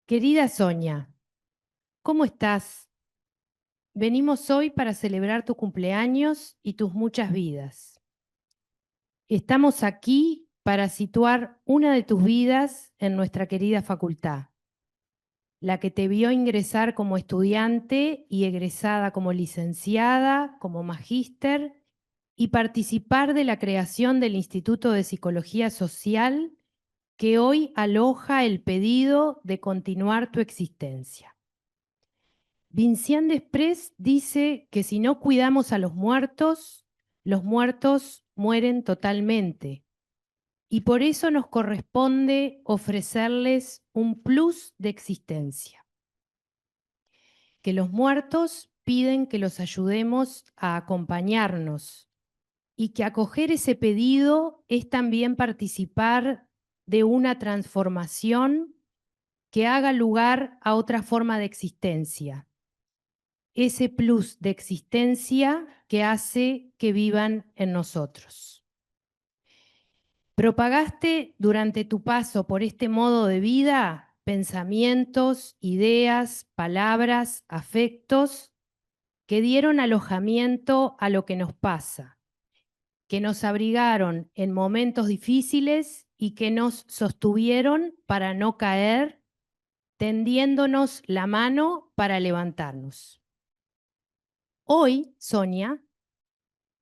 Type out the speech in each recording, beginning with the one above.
Querida Sonia, ¿cómo estás? Venimos hoy para celebrar tu cumpleaños y tus muchas vidas. Estamos aquí para situar una de tus vidas en nuestra querida facultad, la que te vio ingresar como estudiante y egresada como licenciada, como magíster y participar de la creación del Instituto de Psicología Social que hoy aloja el pedido de continuar tu existencia. Vincent Desprez dice que si no cuidamos a los muertos mueren totalmente. Y por eso nos corresponde ofrecerles un plus de existencia. Que los muertos piden que los ayudemos a acompañarnos y que acoger ese pedido es también participar de una transformación que haga lugar a otra forma de existencia, ese plus de existencia que hace que vivan en nosotros. Propagaste durante tu paso por este modo de vida pensamientos, ideas, palabras, afectos que dieron alojamiento a lo que nos pasa, que nos abrigaron en momentos difíciles y que nos sostuvieron para no caer, tendiéndonos la mano para levantarnos. Hoy, Sonia,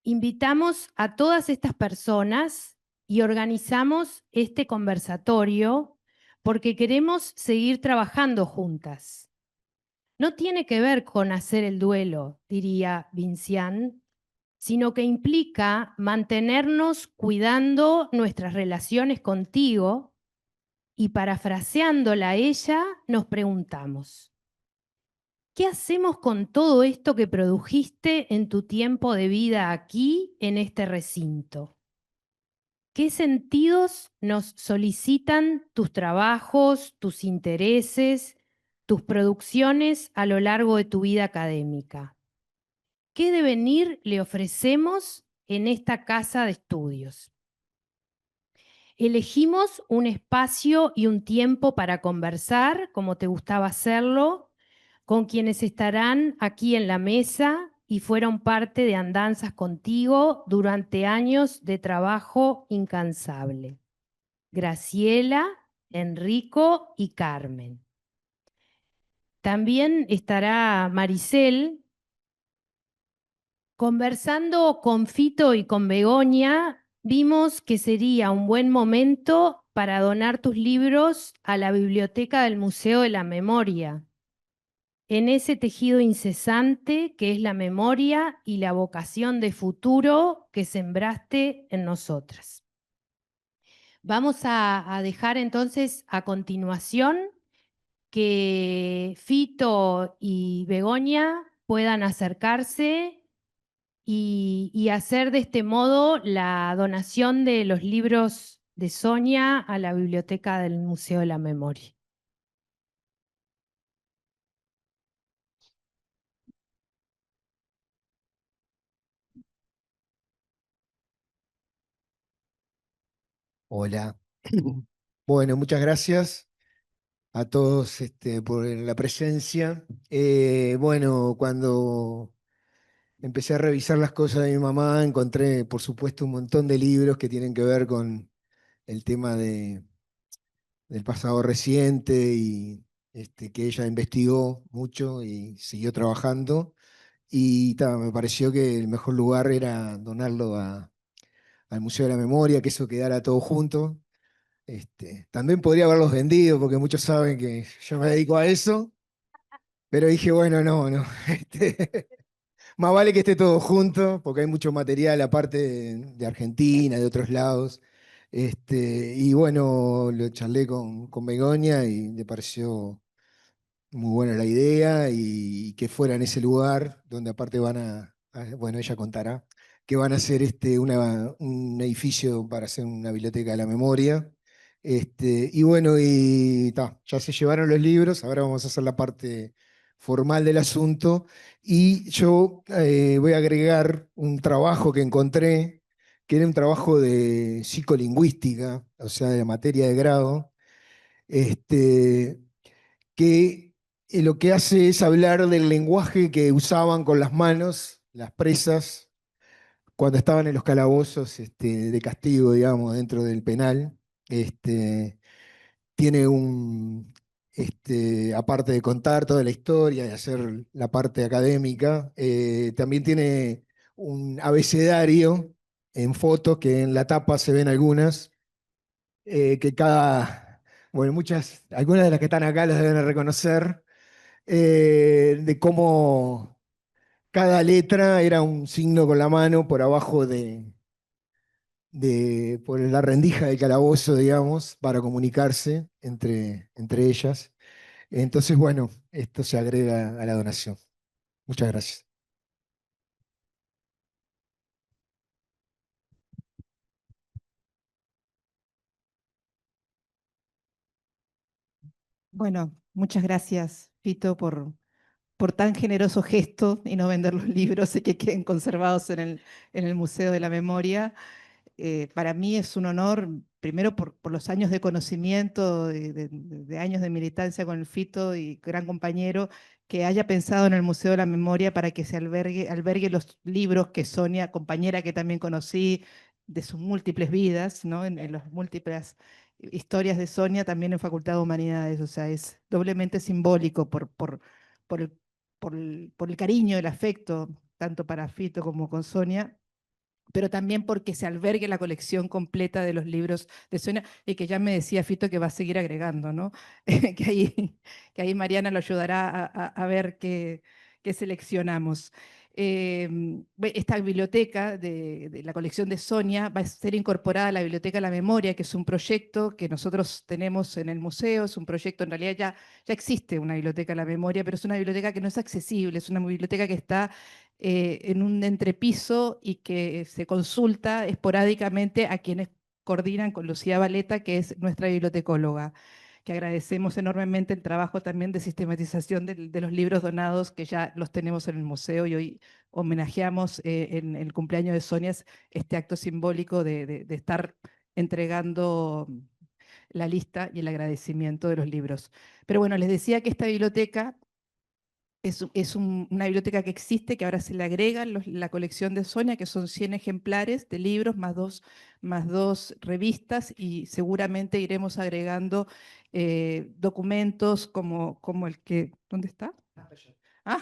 invitamos a todas estas personas y organizamos este conversatorio porque queremos seguir trabajando juntas. No tiene que ver con hacer el duelo, diría Vincian, sino que implica mantenernos cuidando nuestras relaciones contigo y parafraseándola a ella, nos preguntamos, ¿qué hacemos con todo esto que produjiste en tu tiempo de vida aquí, en este recinto? ¿Qué sentidos nos solicitan tus trabajos, tus intereses, tus producciones a lo largo de tu vida académica? ¿Qué devenir le ofrecemos en esta casa de estudios? Elegimos un espacio y un tiempo para conversar, como te gustaba hacerlo, con quienes estarán aquí en la mesa y fueron parte de Andanzas contigo durante años de trabajo incansable. Graciela, Enrico y Carmen. También estará Maricel. Conversando con Fito y con Begoña, vimos que sería un buen momento para donar tus libros a la biblioteca del Museo de la Memoria, en ese tejido incesante que es la memoria y la vocación de futuro que sembraste en nosotras. Vamos a dejar entonces a continuación que Fito y Begoña puedan acercarse y hacer de este modo la donación de los libros de Sonia a la biblioteca del Museo de la Memoria. Hola. Bueno, muchas gracias a todos por la presencia. Bueno, cuando empecé a revisar las cosas de mi mamá, encontré, por supuesto, un montón de libros que tienen que ver con el tema del pasado reciente y que ella investigó mucho y siguió trabajando. Y me pareció que el mejor lugar era donarlo al Museo de la Memoria, que eso quedara todo junto. También podría haberlos vendido porque muchos saben que yo me dedico a eso, pero dije, bueno, no. Más vale que esté todo junto porque hay mucho material aparte de Argentina, de otros lados. Y bueno, lo charlé con Begoña y le pareció muy buena la idea y que fuera en ese lugar donde aparte bueno, ella contará, que van a hacer un edificio para hacer una biblioteca de la memoria. Y bueno, ya se llevaron los libros, ahora vamos a hacer la parte formal del asunto y yo voy a agregar un trabajo que encontré, que era un trabajo de psicolingüística, o sea, de la materia de grado, este, que lo que hace es hablar del lenguaje que usaban con las manos las presas cuando estaban en los calabozos de castigo, digamos, dentro del penal. Este, tiene aparte de contar toda la historia y hacer la parte académica, también tiene un abecedario en fotos, que en la tapa se ven algunas, que bueno, algunas de las que están acá las deben reconocer, de cómo cada letra era un signo con la mano por abajo por la rendija del calabozo, digamos, para comunicarse entre ellas. Entonces, bueno, esto se agrega a la donación. Muchas gracias. Bueno, muchas gracias, Fito, por tan generoso gesto y no vender los libros y que queden conservados en el Museo de la Memoria. Para mí es un honor, primero por los años de conocimiento, de años de militancia con el Fito y gran compañero, que haya pensado en el Museo de la Memoria para que se albergue los libros que Sonia, compañera que también conocí, de sus múltiples vidas, ¿no? En las múltiples historias de Sonia, también en Facultad de Humanidades. O sea, es doblemente simbólico por el, por el cariño, el afecto, tanto para Fito como con Sonia, pero también porque se albergue la colección completa de los libros de Sonia, y que ya me decía Fito que va a seguir agregando, ¿no? que ahí Mariana lo ayudará a ver qué seleccionamos. Esta biblioteca de la colección de Sonia va a ser incorporada a la Biblioteca de la Memoria, que es un proyecto que nosotros tenemos en el museo. Es un proyecto, en realidad ya existe una Biblioteca de la Memoria, pero es una biblioteca que no es accesible, es una biblioteca que está en un entrepiso y que se consulta esporádicamente a quienes coordinan con Lucía Valeta, que es nuestra bibliotecóloga, que agradecemos enormemente el trabajo también de sistematización de los libros donados, que ya los tenemos en el museo, y hoy homenajeamos en el cumpleaños de Sonia este acto simbólico de estar entregando la lista y el agradecimiento de los libros. Pero bueno, les decía que esta biblioteca una biblioteca que existe, que ahora se le agrega la colección de Sonia, que son 100 ejemplares de libros, más dos revistas, y seguramente iremos agregando documentos como el que... ¿Dónde está? Ah,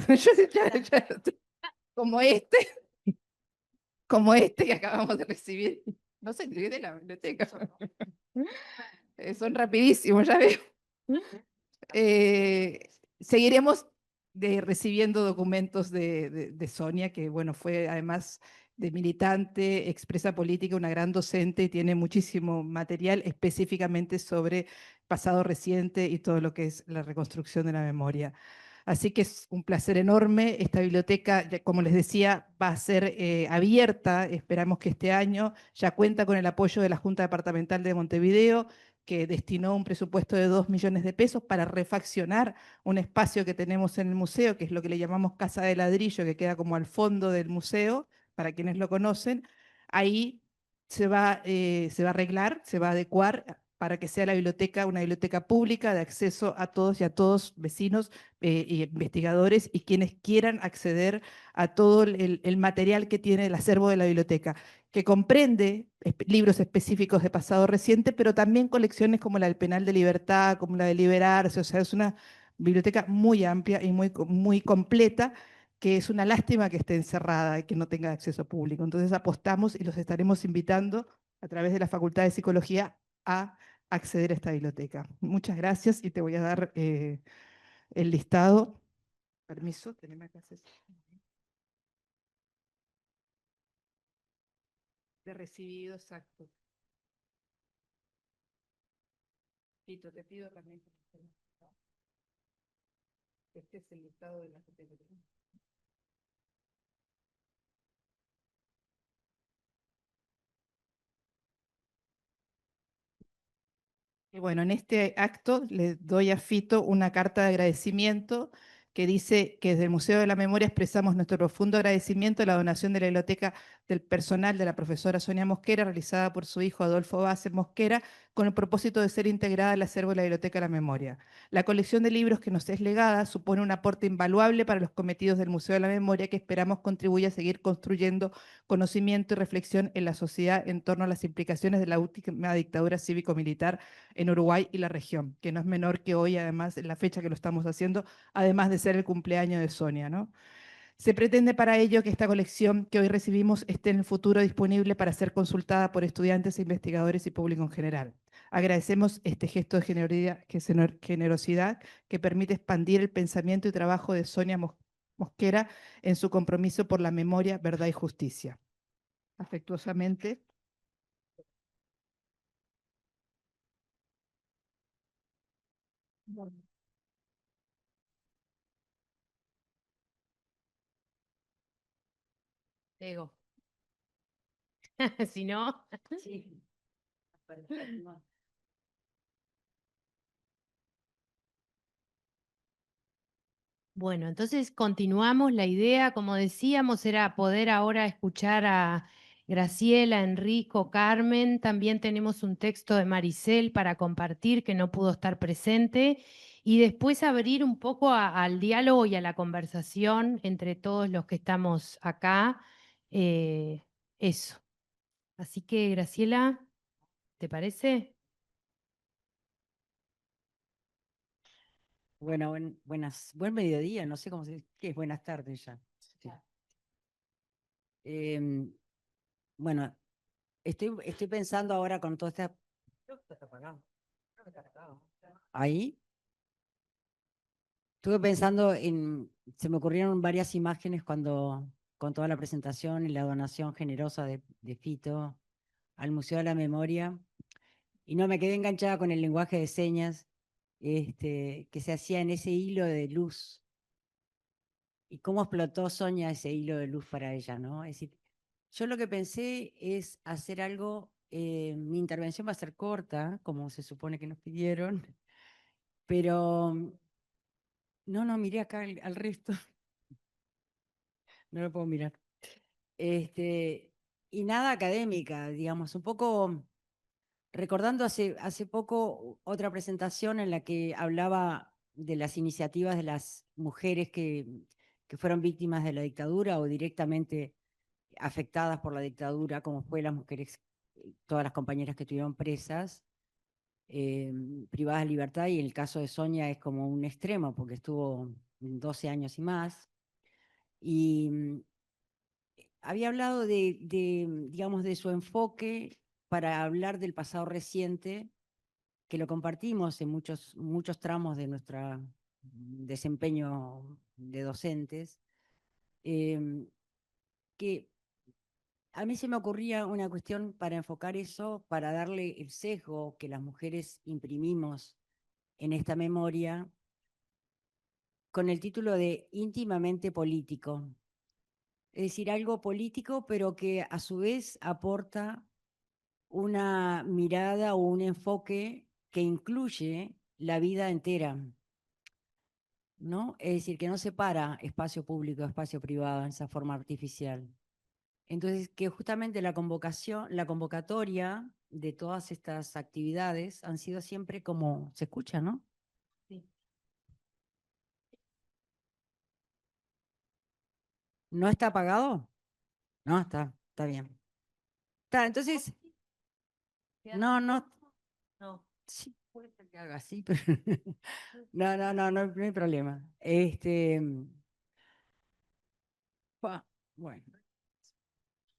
como este, como este que acabamos de recibir. No sé, de la biblioteca. Son rapidísimos, ya veo. Seguiremos recibiendo documentos de Sonia, que bueno, fue además de militante, expresa política, una gran docente, y tiene muchísimo material específicamente sobre pasado reciente y todo lo que es la reconstrucción de la memoria. Así que es un placer enorme. Esta biblioteca, como les decía, va a ser abierta, esperamos que este año. Ya cuenta con el apoyo de la Junta Departamental de Montevideo, que destinó un presupuesto de 2 millones de pesos para refaccionar un espacio que tenemos en el museo, que es lo que le llamamos Casa de Ladrillo, que queda como al fondo del museo, para quienes lo conocen. Ahí se va a arreglar, se va a adecuar para que sea la biblioteca una biblioteca pública de acceso a todos y a todos, vecinos y investigadores, y quienes quieran acceder a todo el material que tiene el acervo de la biblioteca, que comprende libros específicos de pasado reciente, pero también colecciones como la del Penal de Libertad, como la de Liberarse. O sea, es una biblioteca muy amplia y muy completa, que es una lástima que esté encerrada y que no tenga acceso público. Entonces apostamos y los estaremos invitando a través de la Facultad de Psicología a acceder a esta biblioteca. Muchas gracias, y te voy a dar el listado. Permiso, teneme acá. De recibido, exacto. Tito, te pido también que este es el listado de la categoría. Y bueno, en este acto le doy a Fito una carta de agradecimiento que dice que desde el Museo de la Memoria expresamos nuestro profundo agradecimiento a la donación de la biblioteca del personal de la profesora Sonia Mosquera, realizada por su hijo Adolfo Vázquez Mosquera, con el propósito de ser integrada al acervo de la Biblioteca de la Memoria. La colección de libros que nos es legada supone un aporte invaluable para los cometidos del Museo de la Memoria que esperamos contribuya a seguir construyendo conocimiento y reflexión en la sociedad en torno a las implicaciones de la última dictadura cívico-militar en Uruguay y la región, que no es menor que hoy, además, en la fecha que lo estamos haciendo, además de ser el cumpleaños de Sonia, ¿no? Se pretende para ello que esta colección que hoy recibimos esté en el futuro disponible para ser consultada por estudiantes, investigadores y público en general. Agradecemos este gesto de generosidad que permite expandir el pensamiento y trabajo de Sonia Mosquera en su compromiso por la memoria, verdad y justicia. Afectuosamente. Diego. Si no. Sí. Bueno, entonces continuamos. La idea, como decíamos, era poder ahora escuchar a Graciela, Enrico, Carmen. También tenemos un texto de Maricel para compartir que no pudo estar presente. Y después abrir un poco al diálogo y a la conversación entre todos los que estamos acá. Eso. Así que, Graciela, ¿te parece? Bueno, buen mediodía, no sé qué es buenas tardes ya. Sí. Em, bueno, estoy pensando ahora con toda esta. Ahí. Estuve pensando se me ocurrieron varias imágenes con toda la presentación y la donación generosa de Fito al Museo de la Memoria, y no me quedé enganchada con el lenguaje de señas que se hacía en ese hilo de luz, y cómo explotó Sonia ese hilo de luz para ella, ¿no? Es decir, yo lo que pensé es hacer algo, mi intervención va a ser corta, como se supone que nos pidieron, pero no, miré acá al resto, no lo puedo mirar. Y nada académica, digamos, un poco recordando hace poco otra presentación en la que hablaba de las iniciativas de las mujeres que fueron víctimas de la dictadura o directamente afectadas por la dictadura, como fue las mujeres, todas las compañeras que estuvieron presas, privadas de libertad, y en el caso de Sonia es como un extremo, porque estuvo 12 años y más. Y había hablado digamos, de su enfoque para hablar del pasado reciente, que lo compartimos en muchos tramos de nuestro desempeño de docentes, que a mí se me ocurría una cuestión para enfocar eso, para darle el sesgo que las mujeres imprimimos en esta memoria, con el título de íntimamente político. Es decir, algo político, pero que a su vez aporta una mirada o un enfoque que incluye la vida entera, ¿no? Es decir, que no separa espacio público, espacio privado en esa forma artificial. Entonces, que justamente la convocatoria de todas estas actividades han sido siempre como, se escucha, ¿no? Sí. ¿No está apagado? No, está bien. Está, entonces, no, No. sí, puede ser que haga así, pero no hay problema. Bueno,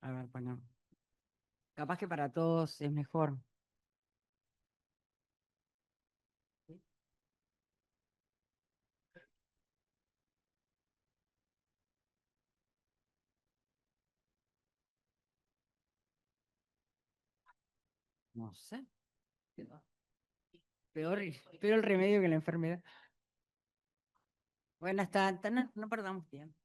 a ver, bueno, capaz que para todos es mejor. No sé. Peor, peor el remedio que la enfermedad. Bueno, no perdamos tiempo.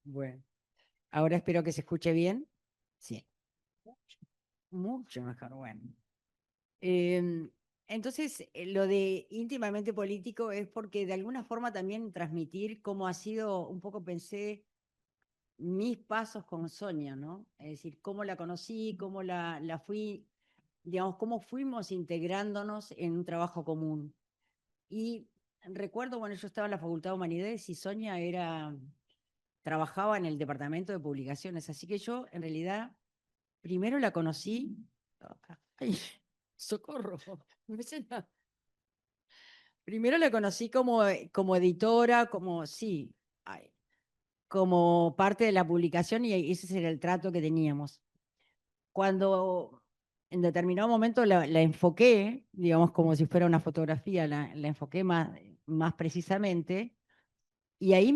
Bueno, ahora espero que se escuche bien. Sí. Mucho mejor, bueno. Entonces, lo de íntimamente político es porque de alguna forma también transmitir cómo ha sido, un poco pensé, mis pasos con Sonia, ¿no? Es decir, cómo la conocí, cómo la fui, digamos, cómo fuimos integrándonos en un trabajo común. Y recuerdo, bueno, yo estaba en la Facultad de Humanidades y Sonia trabajaba en el departamento de publicaciones, así que yo en realidad primero la conocí, ay, socorro, me siento- primero la conocí como editora, como, sí, ay, como parte de la publicación y ese era el trato que teníamos. Cuando en determinado momento la enfoqué, digamos como si fuera una fotografía, la enfoqué más precisamente, y ahí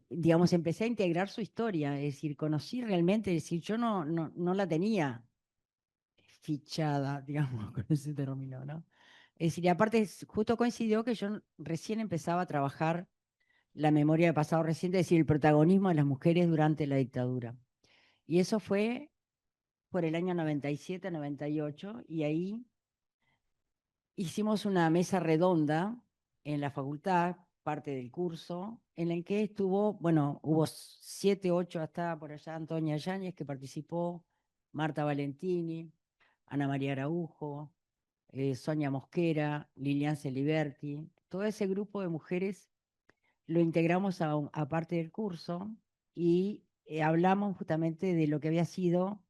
digamos, empecé a integrar su historia, es decir, conocí realmente, es decir, yo no la tenía fichada, digamos, con ese término, ¿no? Es decir, y aparte justo coincidió que yo recién empezaba a trabajar la memoria de pasado reciente, es decir, el protagonismo de las mujeres durante la dictadura. Y eso fue por el año 97, 98, y ahí hicimos una mesa redonda en la facultad, parte del curso, en el que estuvo, bueno, hubo 7, 8, hasta por allá Antonia Yáñez, que participó, Marta Valentini, Ana María Araujo, Sonia Mosquera, Lilian Celiberti, todo ese grupo de mujeres lo integramos a parte del curso y hablamos justamente de lo que había sido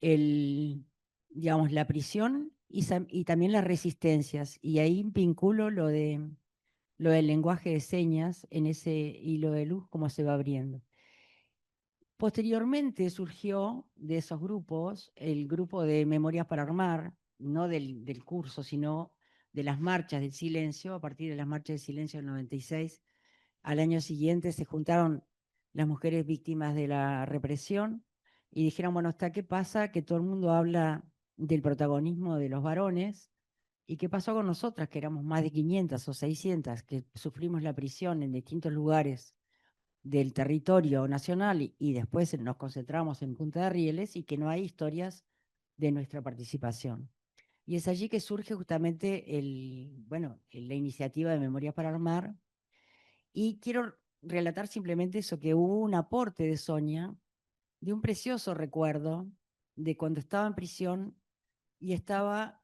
digamos, la prisión y también las resistencias. Y ahí vinculo lo del lenguaje de señas en ese hilo de luz, cómo se va abriendo. Posteriormente surgió de esos grupos el grupo de Memorias para Armar, no del curso, sino de las marchas del silencio. A partir de las marchas del silencio del 96, al año siguiente se juntaron las mujeres víctimas de la represión y dijeron, bueno, ¿hasta qué pasa que todo el mundo habla del protagonismo de los varones? ¿Y qué pasó con nosotras, que éramos más de 500 o 600, que sufrimos la prisión en distintos lugares del territorio nacional y después nos concentramos en Punta de Rieles y que no hay historias de nuestra participación? Y es allí que surge justamente bueno, la iniciativa de Memorias para Armar. Y quiero relatar simplemente eso, que hubo un aporte de Sonia, de un precioso recuerdo de cuando estaba en prisión y estaba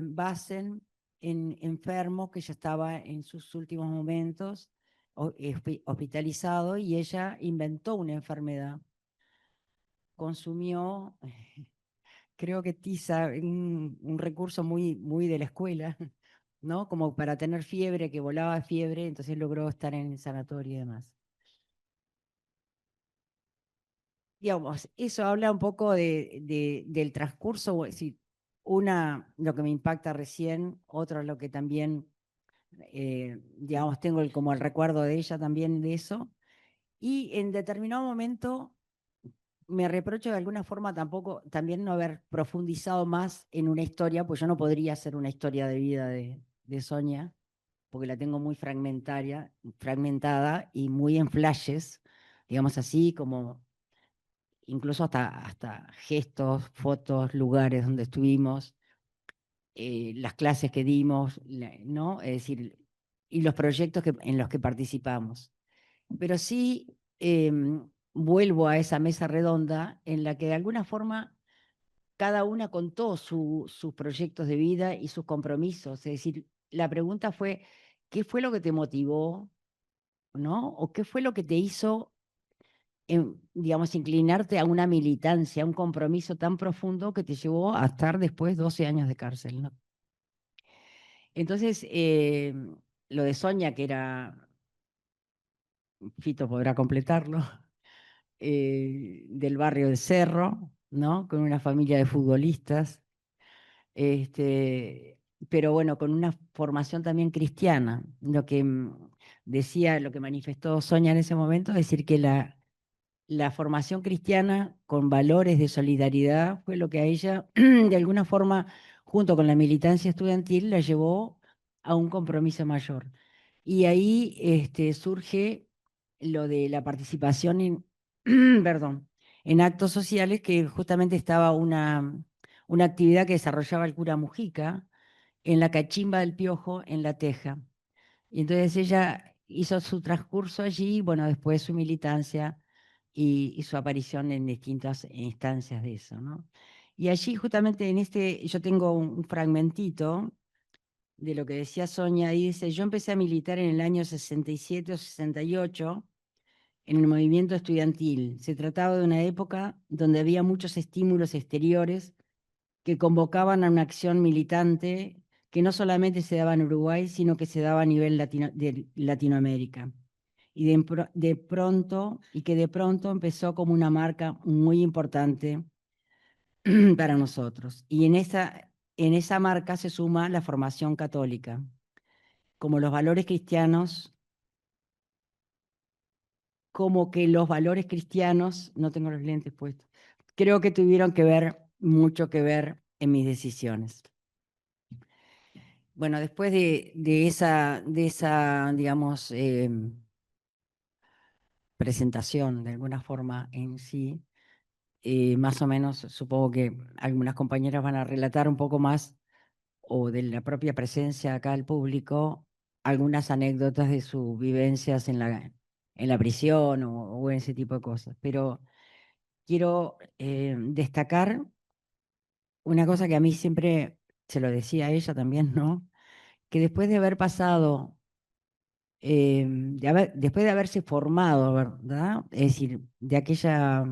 Basen enfermo, que ya estaba en sus últimos momentos, hospitalizado, y ella inventó una enfermedad. Consumió, creo que tiza, un recurso muy de la escuela, ¿no? Como para tener fiebre, que volaba de fiebre, entonces logró estar en el sanatorio y demás. Digamos, eso habla un poco del transcurso, lo que me impacta recién, otro lo que también, digamos, tengo como el recuerdo de ella también de eso, y en determinado momento me reprocho de alguna forma también no haber profundizado más en una historia, pues yo no podría hacer una historia de vida de Sonia, porque la tengo muy fragmentada y muy en flashes, digamos así, como incluso hasta gestos, fotos, lugares donde estuvimos, las clases que dimos, ¿no? Es decir, y los proyectos en los que participamos. Pero sí vuelvo a esa mesa redonda en la que de alguna forma cada una contó sus proyectos de vida y sus compromisos. Es decir, la pregunta fue, ¿qué fue lo que te motivó, ¿no? ¿O qué fue lo que te hizo digamos, inclinarte a una militancia, a un compromiso tan profundo que te llevó a estar después 12 años de cárcel, ¿no? Entonces, lo de Sonia, que era, Fito podrá completarlo, del barrio del Cerro, ¿no? Con una familia de futbolistas, pero bueno, con una formación también cristiana. Lo que lo que manifestó Sonia en ese momento, es decir, que la formación cristiana con valores de solidaridad fue lo que a ella, de alguna forma, junto con la militancia estudiantil, la llevó a un compromiso mayor. Y ahí surge lo de la participación perdón, en actos sociales, que justamente estaba una actividad que desarrollaba el cura Mujica en la Cachimba del Piojo, en La Teja. Y entonces ella hizo su transcurso allí, bueno, después su militancia y su aparición en distintas instancias de eso, ¿no? Y allí justamente yo tengo un fragmentito de lo que decía Sonia, y dice, yo empecé a militar en el año 67 o 68 en el movimiento estudiantil. Se trataba de una época donde había muchos estímulos exteriores que convocaban a una acción militante que no solamente se daba en Uruguay, sino que se daba a nivel de Latinoamérica. Y que de pronto empezó como una marca muy importante para nosotros. Y en esa marca se suma la formación católica, como los valores cristianos, como que los valores cristianos, no tengo los lentes puestos, creo que tuvieron mucho que ver en mis decisiones. Bueno, después de esa, digamos, presentación de alguna forma en sí, más o menos supongo que algunas compañeras van a relatar un poco más o de la propia presencia acá al público, algunas anécdotas de sus vivencias en la prisión o ese tipo de cosas. Pero quiero destacar una cosa que a mí siempre se lo decía a ella también, ¿no? Que después de haber pasado, después de haberse formado, ¿verdad? Es decir, de aquella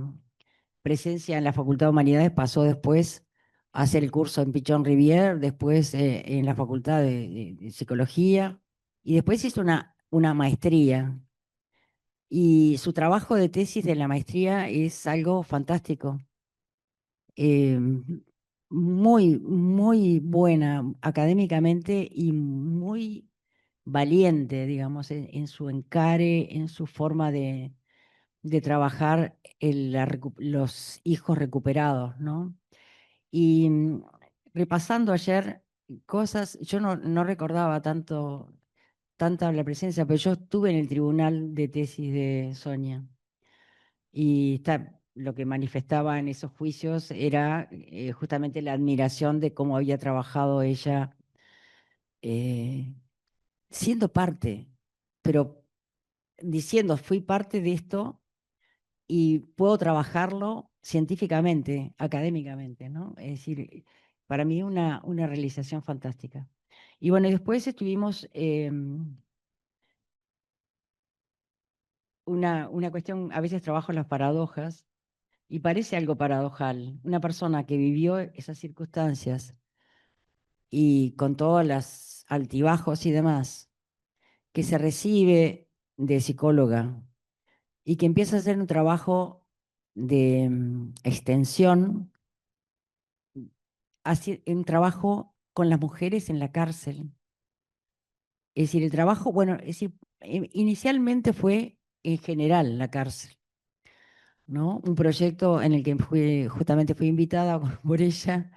presencia en la Facultad de Humanidades, pasó después a hacer el curso en Pichon Rivière, después en la Facultad de Psicología, y después hizo una maestría. Y su trabajo de tesis de la maestría es algo fantástico. eh, Muy, muy buena académicamente y muy valiente, digamos, en su encare, en su forma de trabajar los hijos recuperados, ¿no? Y repasando ayer cosas, yo no recordaba tanta la presencia, pero yo estuve en el tribunal de tesis de Sonia y lo que manifestaba en esos juicios era justamente la admiración de cómo había trabajado ella eh, siendo parte, pero diciendo, fui parte de esto y puedo trabajarlo científicamente, académicamente, ¿no? Es decir, para mí una realización fantástica. Y bueno, y después estuvimos una cuestión, a veces trabajo en las paradojas, y parece algo paradojal. Una persona que vivió esas circunstancias y con todos los altibajos y demás, que se recibe de psicóloga y que empieza a hacer un trabajo de extensión, un trabajo con las mujeres en la cárcel. Es decir, el trabajo, bueno, es decir, inicialmente fue en general la cárcel, ¿no? Un proyecto en el que justamente fui invitada por ella.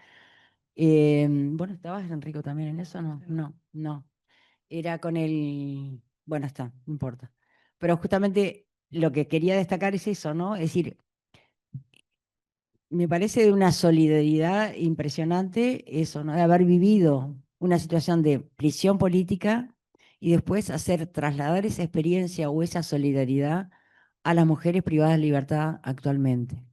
Bueno, ¿estabas, Enrico, también en eso? No, no, no. Era con el... Bueno, está, no importa. Pero justamente lo que quería destacar es eso, ¿no? Es decir, me parece de una solidaridad impresionante eso, ¿no? De haber vivido una situación de prisión política y después trasladar esa experiencia o esa solidaridad a las mujeres privadas de libertad actualmente.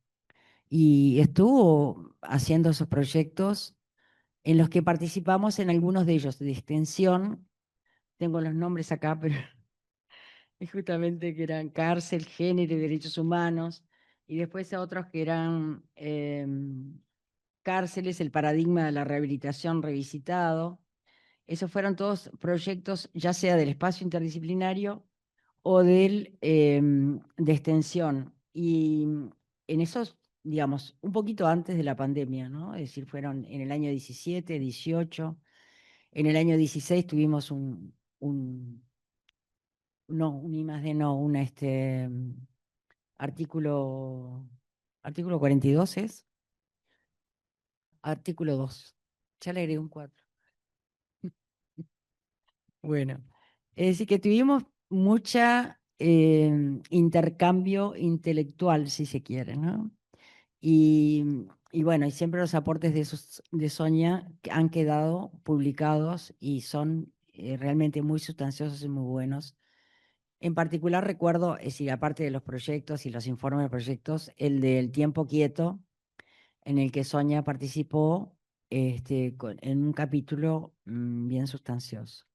Y estuvo haciendo esos proyectos en los que participamos en algunos de ellos de extensión. Tengo los nombres acá, pero justamente que eran cárcel, género y derechos humanos, y después a otros que eran cárceles, el paradigma de la rehabilitación revisitado. Esos fueron todos proyectos, ya sea del espacio interdisciplinario o de extensión. Y en esos, digamos, un poquito antes de la pandemia, ¿no? Es decir, fueron en el año 17, 18. En el año 16 tuvimos un I más D, no, artículo, artículo 42 es, artículo 2. Ya le agregué un 4. Bueno, es decir, que tuvimos mucha intercambio intelectual, si se quiere, ¿no? Y, y bueno, y siempre los aportes de Sonia que han quedado publicados y son realmente muy sustanciosos y muy buenos. En particular recuerdo, es decir, aparte de los proyectos y los informes de proyectos, el del tiempo quieto, en el que Sonia participó en un capítulo bien sustancioso,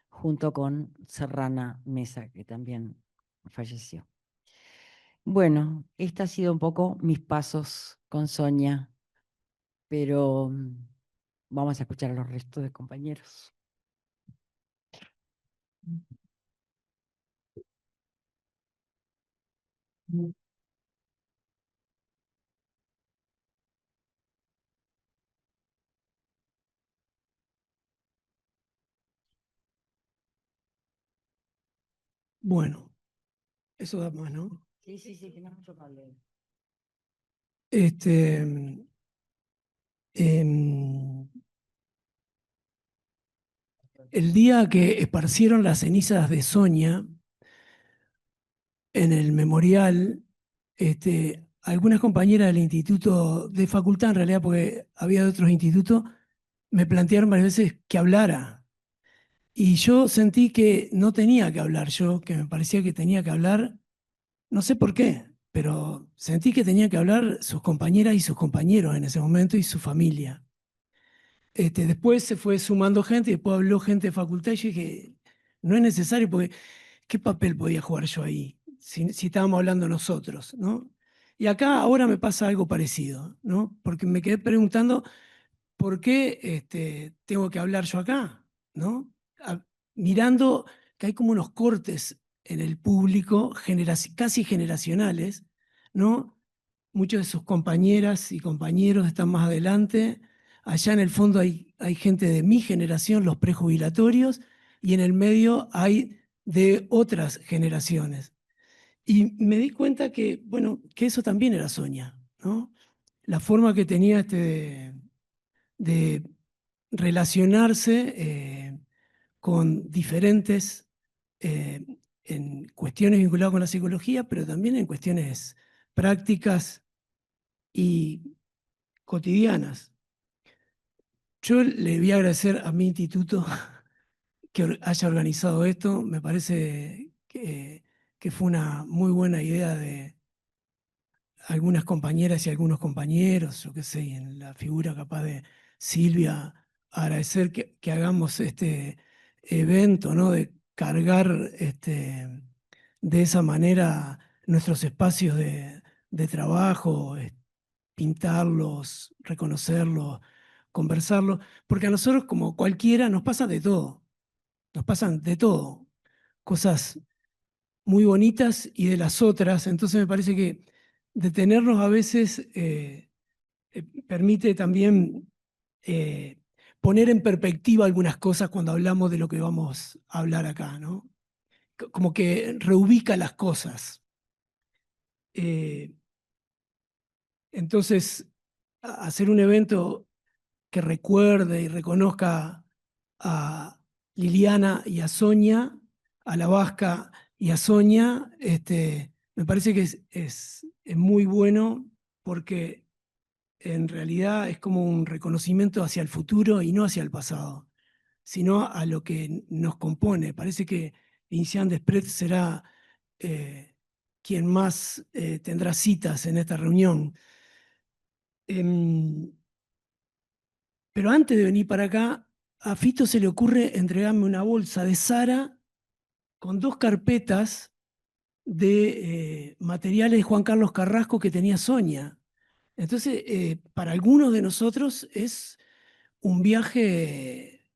junto con Serrana Mesa, que también falleció. Bueno, este ha sido un poco mis pasos con Sonia, pero vamos a escuchar a los restos de compañeros. Bueno, eso da más, ¿no? Sí, sí, sí, que no es mucho problema. Em, el día que esparcieron las cenizas de Sonia en el memorial, algunas compañeras del instituto, de facultad en realidad, porque había de otros institutos, me plantearon varias veces que hablara. Y yo sentí que no tenía que hablar yo, que me parecía que tenía que hablar, no sé por qué, pero sentí que tenía que hablar sus compañeras y sus compañeros en ese momento y su familia. Después se fue sumando gente y después habló gente de facultad y yo dije, no es necesario porque ¿qué papel podía jugar yo ahí si estábamos hablando nosotros, ¿no? Y acá ahora me pasa algo parecido, ¿no? Porque me quedé preguntando por qué tengo que hablar yo acá, ¿no? Mirando que hay como unos cortes en el público casi generacionales, ¿no? Muchas de sus compañeras y compañeros están más adelante. Allá en el fondo hay gente de mi generación, los prejubilatorios, y en el medio hay de otras generaciones. Y me di cuenta que, bueno, que eso también era Sonia, ¿no? La forma que tenía de relacionarse con diferentes en cuestiones vinculadas con la psicología, pero también en cuestiones prácticas y cotidianas. Yo le voy a agradecer a mi instituto que haya organizado esto. Me parece que fue una muy buena idea de algunas compañeras y algunos compañeros, yo qué sé, y en la figura capaz de Silvia, agradecer que hagamos este evento, ¿no? De cargar de esa manera nuestros espacios de trabajo, pintarlos, reconocerlos, conversarlos, porque a nosotros, como cualquiera, nos pasa de todo, nos pasan de todo, cosas muy bonitas y de las otras, entonces me parece que detenernos a veces permite también poner en perspectiva algunas cosas cuando hablamos de lo que vamos a hablar acá, ¿no? Como que reubica las cosas. Entonces, hacer un evento que recuerde y reconozca a Liliana y a Sonia, a la Vasca y a Sonia, me parece que es muy bueno porque en realidad es como un reconocimiento hacia el futuro y no hacia el pasado, sino a lo que nos compone. Parece que Vincian Desprez será quien más tendrá citas en esta reunión. Pero antes de venir para acá, a Fito se le ocurre entregarme una bolsa de Zara con 2 carpetas de materiales de Juan Carlos Carrasco que tenía Sonia. Entonces, para algunos de nosotros es un viaje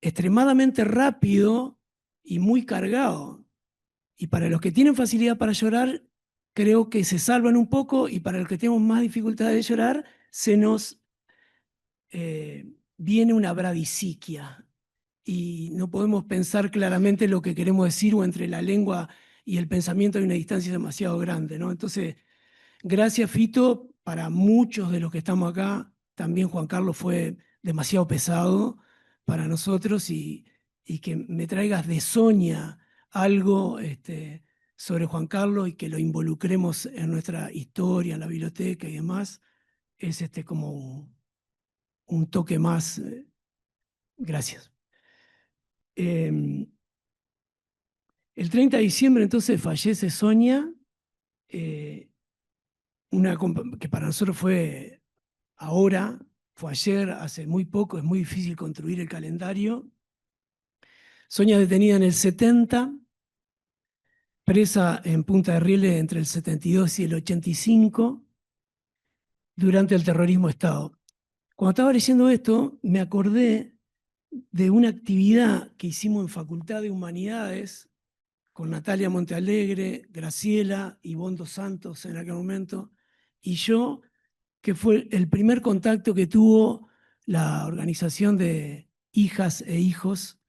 extremadamente rápido y muy cargado. Y para los que tienen facilidad para llorar, creo que se salvan un poco, y para los que tenemos más dificultad de llorar, se nos viene una bradisiquia y no podemos pensar claramente lo que queremos decir, o entre la lengua y el pensamiento hay una distancia demasiado grande, ¿no? Entonces, gracias, Fito. Para muchos de los que estamos acá, también Juan Carlos fue demasiado pesado para nosotros, y que me traigas de Sonia algo sobre Juan Carlos y que lo involucremos en nuestra historia, en la biblioteca y demás, es como un toque más. Gracias. El 30 de diciembre entonces fallece Sonia, que para nosotros fue ahora, fue ayer, hace muy poco, es muy difícil construir el calendario. Sonia detenida en el 70, presa en Punta de Rieles entre el 72 y el 85, durante el terrorismo de Estado. Cuando estaba leyendo esto, me acordé de una actividad que hicimos en Facultad de Humanidades con Natalia Montealegre, Graciela, Ivonne dos Santos en aquel momento, y yo, que fue el primer contacto que tuvo la organización de hijas e hijos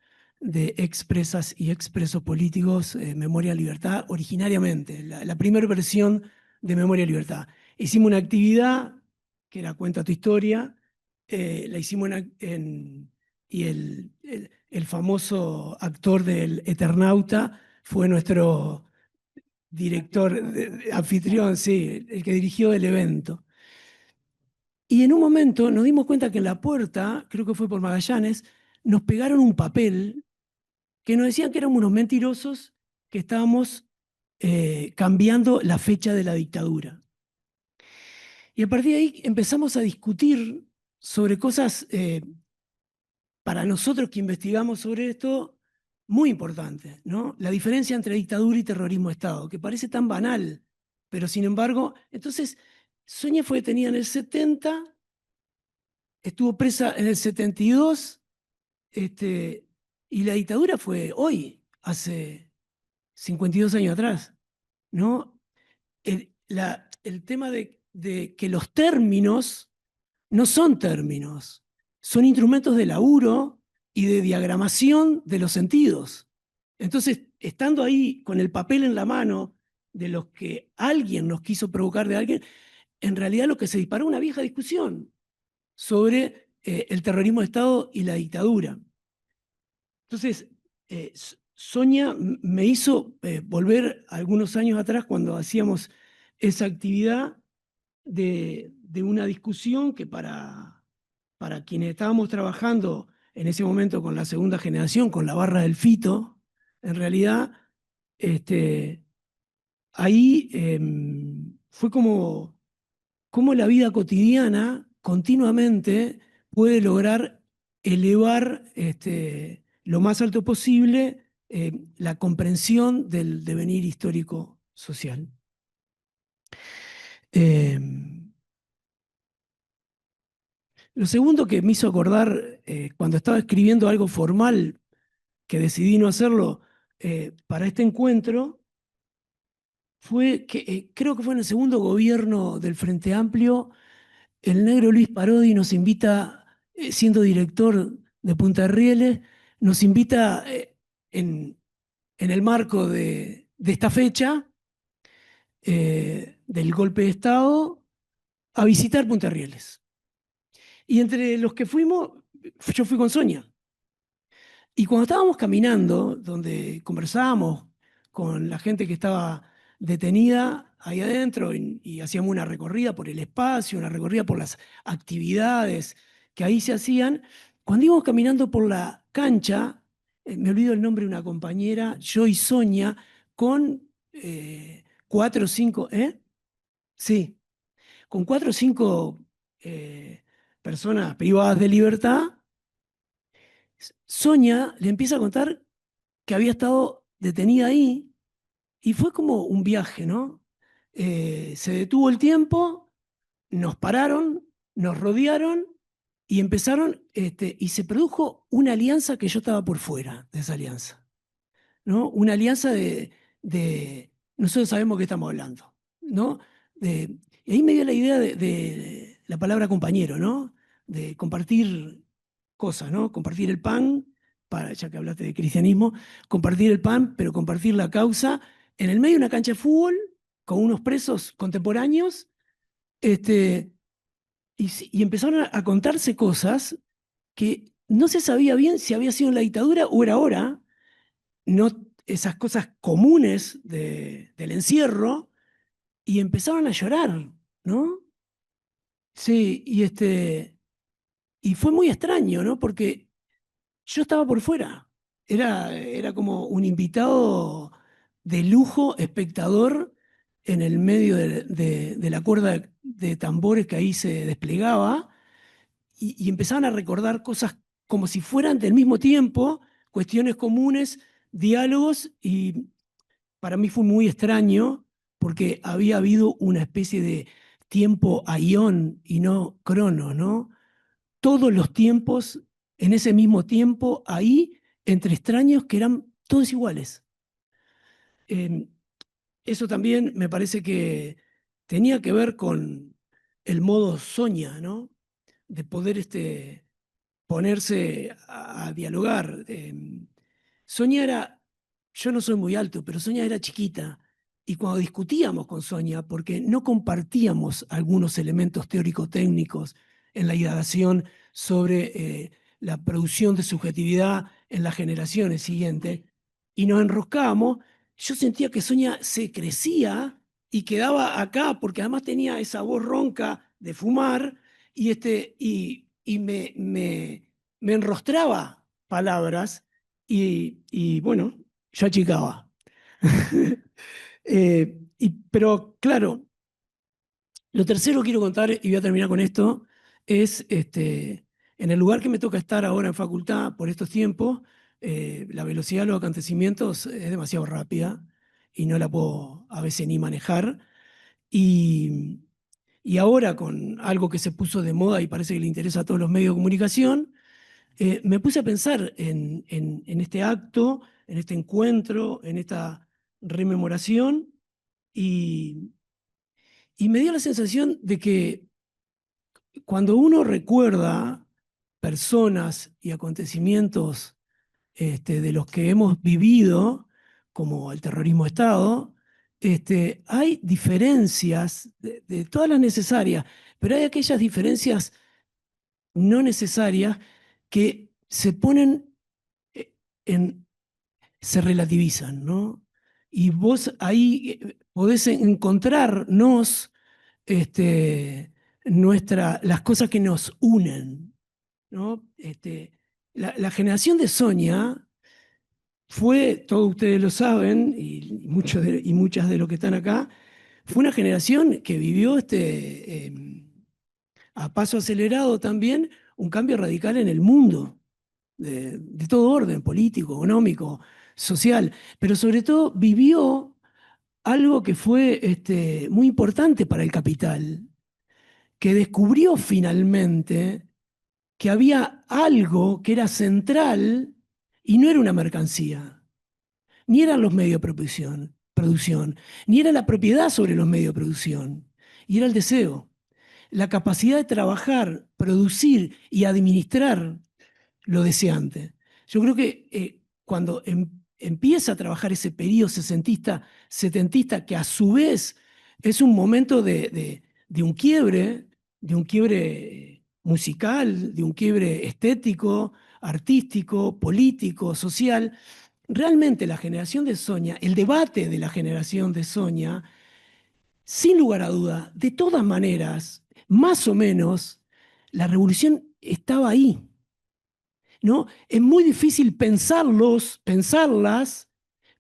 de expresas y expresos políticos, Memoria Libertad, originariamente, la primera versión de Memoria Libertad. Hicimos una actividad que era Cuenta tu historia, la hicimos y el famoso actor del Eternauta fue nuestro director, anfitrión, sí, el que dirigió el evento. Y en un momento nos dimos cuenta que en la puerta, creo que fue por Magallanes, nos pegaron un papel que nos decían que éramos unos mentirosos que estábamos cambiando la fecha de la dictadura. Y a partir de ahí empezamos a discutir sobre cosas, para nosotros que investigamos sobre esto, muy importantes, ¿no? La diferencia entre dictadura y terrorismo de Estado, que parece tan banal, pero sin embargo, entonces, Sonia fue detenida en el 70, estuvo presa en el 72, y la dictadura fue hoy, hace 52 años atrás, ¿no? El tema de que los términos no son términos, son instrumentos de laburo y de diagramación de los sentidos. Entonces, estando ahí con el papel en la mano de los que alguien nos quiso provocar de alguien, en realidad lo que se disparó una vieja discusión sobre el terrorismo de Estado y la dictadura. Entonces, Sonia me hizo volver algunos años atrás cuando hacíamos esa actividad de una discusión que para quienes estábamos trabajando en ese momento con la segunda generación, con la barra del Fito, en realidad, ahí fue como la vida cotidiana continuamente puede lograr elevar lo más alto posible la comprensión del devenir histórico social. Lo segundo que me hizo acordar cuando estaba escribiendo algo formal, que decidí no hacerlo para este encuentro, fue que creo que fue en el segundo gobierno del Frente Amplio, el negro Luis Parodi nos invita, siendo director de Punta de Rieles, nos invita en el marco de esta fecha del golpe de Estado a visitar Punta de Rieles. Y entre los que fuimos, yo fui con Sonia. Y cuando estábamos caminando, donde conversábamos con la gente que estaba detenida ahí adentro y hacíamos una recorrida por el espacio, una recorrida por las actividades que ahí se hacían, cuando íbamos caminando por la cancha, me olvido el nombre de una compañera, yo y Sonia, con 4 o 5, Sí, con 4 o 5 personas privadas de libertad. Sonia le empieza a contar que había estado detenida ahí y fue como un viaje, ¿no? Se detuvo el tiempo, nos pararon, nos rodearon y empezaron, y se produjo una alianza que yo estaba por fuera de esa alianza, ¿no? Una alianza de nosotros sabemos que estamos hablando, ¿no? Y ahí me dio la idea de la palabra compañero, ¿no? De compartir cosas, ¿no? Compartir el pan, ya que hablaste de cristianismo, compartir el pan, pero compartir la causa en el medio de una cancha de fútbol con unos presos contemporáneos, y empezaron a contarse cosas que no se sabía bien si había sido en la dictadura o era ahora, no esas cosas comunes del encierro, y empezaron a llorar, ¿no? Sí, y fue muy extraño, ¿no? Porque yo estaba por fuera, era como un invitado de lujo espectador en el medio de la cuerda de tambores que ahí se desplegaba, y empezaban a recordar cosas como si fueran del mismo tiempo, cuestiones comunes, diálogos, y para mí fue muy extraño porque había habido una especie de tiempo aión y no crono, ¿no? Todos los tiempos en ese mismo tiempo ahí, entre extraños que eran todos iguales. Eso también me parece que tenía que ver con el modo Soña, ¿no? De poder ponerse a dialogar. Sonia era, yo no soy muy alto, pero Sonia era chiquita. Y cuando discutíamos con Sonia, porque no compartíamos algunos elementos teórico-técnicos en la indagación sobre la producción de subjetividad en las generaciones siguientes, y nos enroscábamos, yo sentía que Sonia se crecía y quedaba acá, porque además tenía esa voz ronca de fumar, y me enrostraba palabras, y bueno, yo achicaba. Pero claro, lo tercero que quiero contar, y voy a terminar con esto, es en el lugar que me toca estar ahora en facultad por estos tiempos, la velocidad de los acontecimientos es demasiado rápida y no la puedo a veces ni manejar. Y, y ahora con algo que se puso de moda y parece que le interesa a todos los medios de comunicación, me puse a pensar en este acto, en este encuentro, en esta rememoración, y, y me dio la sensación de que cuando uno recuerda personas y acontecimientos de los que hemos vivido, como el terrorismo de Estado, hay diferencias de todas las necesarias, pero hay aquellas diferencias no necesarias que se ponen en, se relativizan, ¿no? Y vos ahí podés encontrarnos las cosas que nos unen, ¿no? La generación de Sonia fue, todos ustedes lo saben, y muchas de los que están acá, fue una generación que vivió a paso acelerado también un cambio radical en el mundo, de todo orden, político, económico, social, pero sobre todo vivió algo que fue muy importante para el capital, que descubrió finalmente que había algo que era central y no era una mercancía, ni eran los medios de producción, ni era la propiedad sobre los medios de producción, y era el deseo, la capacidad de trabajar, producir y administrar lo deseante. Yo creo que cuando empieza a trabajar ese periodo sesentista, setentista, que a su vez es un momento de un quiebre musical, de un quiebre estético, artístico, político, social, realmente la generación de Sonia, el debate de la generación de Sonia, sin lugar a duda, de todas maneras, más o menos, la revolución estaba ahí, ¿no? Es muy difícil pensarlas,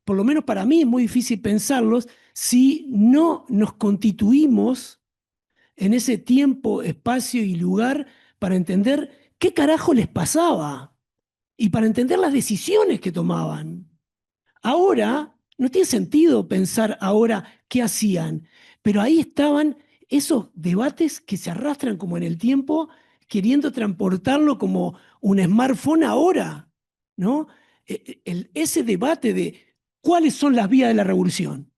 por lo menos para mí es muy difícil pensarlos, si no nos constituimos en ese tiempo, espacio y lugar para entender qué carajo les pasaba y para entender las decisiones que tomaban. Ahora, no tiene sentido pensar ahora qué hacían, pero ahí estaban esos debates que se arrastran como en el tiempo, queriendo transportarlo como un smartphone ahora, ¿no? Ese debate de cuáles son las vías de la revolución.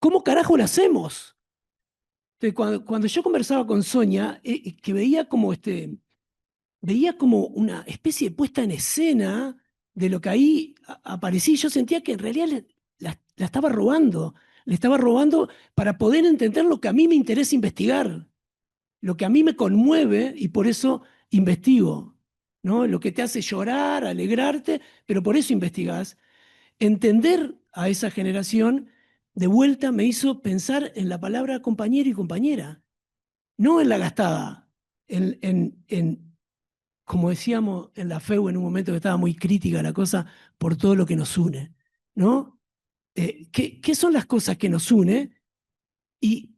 ¿Cómo carajo lo hacemos? Entonces, cuando yo conversaba con Sonia, que veía como una especie de puesta en escena de lo que ahí aparecía. Yo sentía que en realidad la estaba robando. Le estaba robando para poder entender lo que a mí me interesa investigar, lo que a mí me conmueve y por eso investigo, ¿no? Lo que te hace llorar, alegrarte, pero por eso investigás. Entender a esa generación de vuelta me hizo pensar en la palabra compañero y compañera, no en la gastada, en como decíamos en la FEU en un momento que estaba muy crítica la cosa, por todo lo que nos une, ¿no? qué son las cosas que nos unen y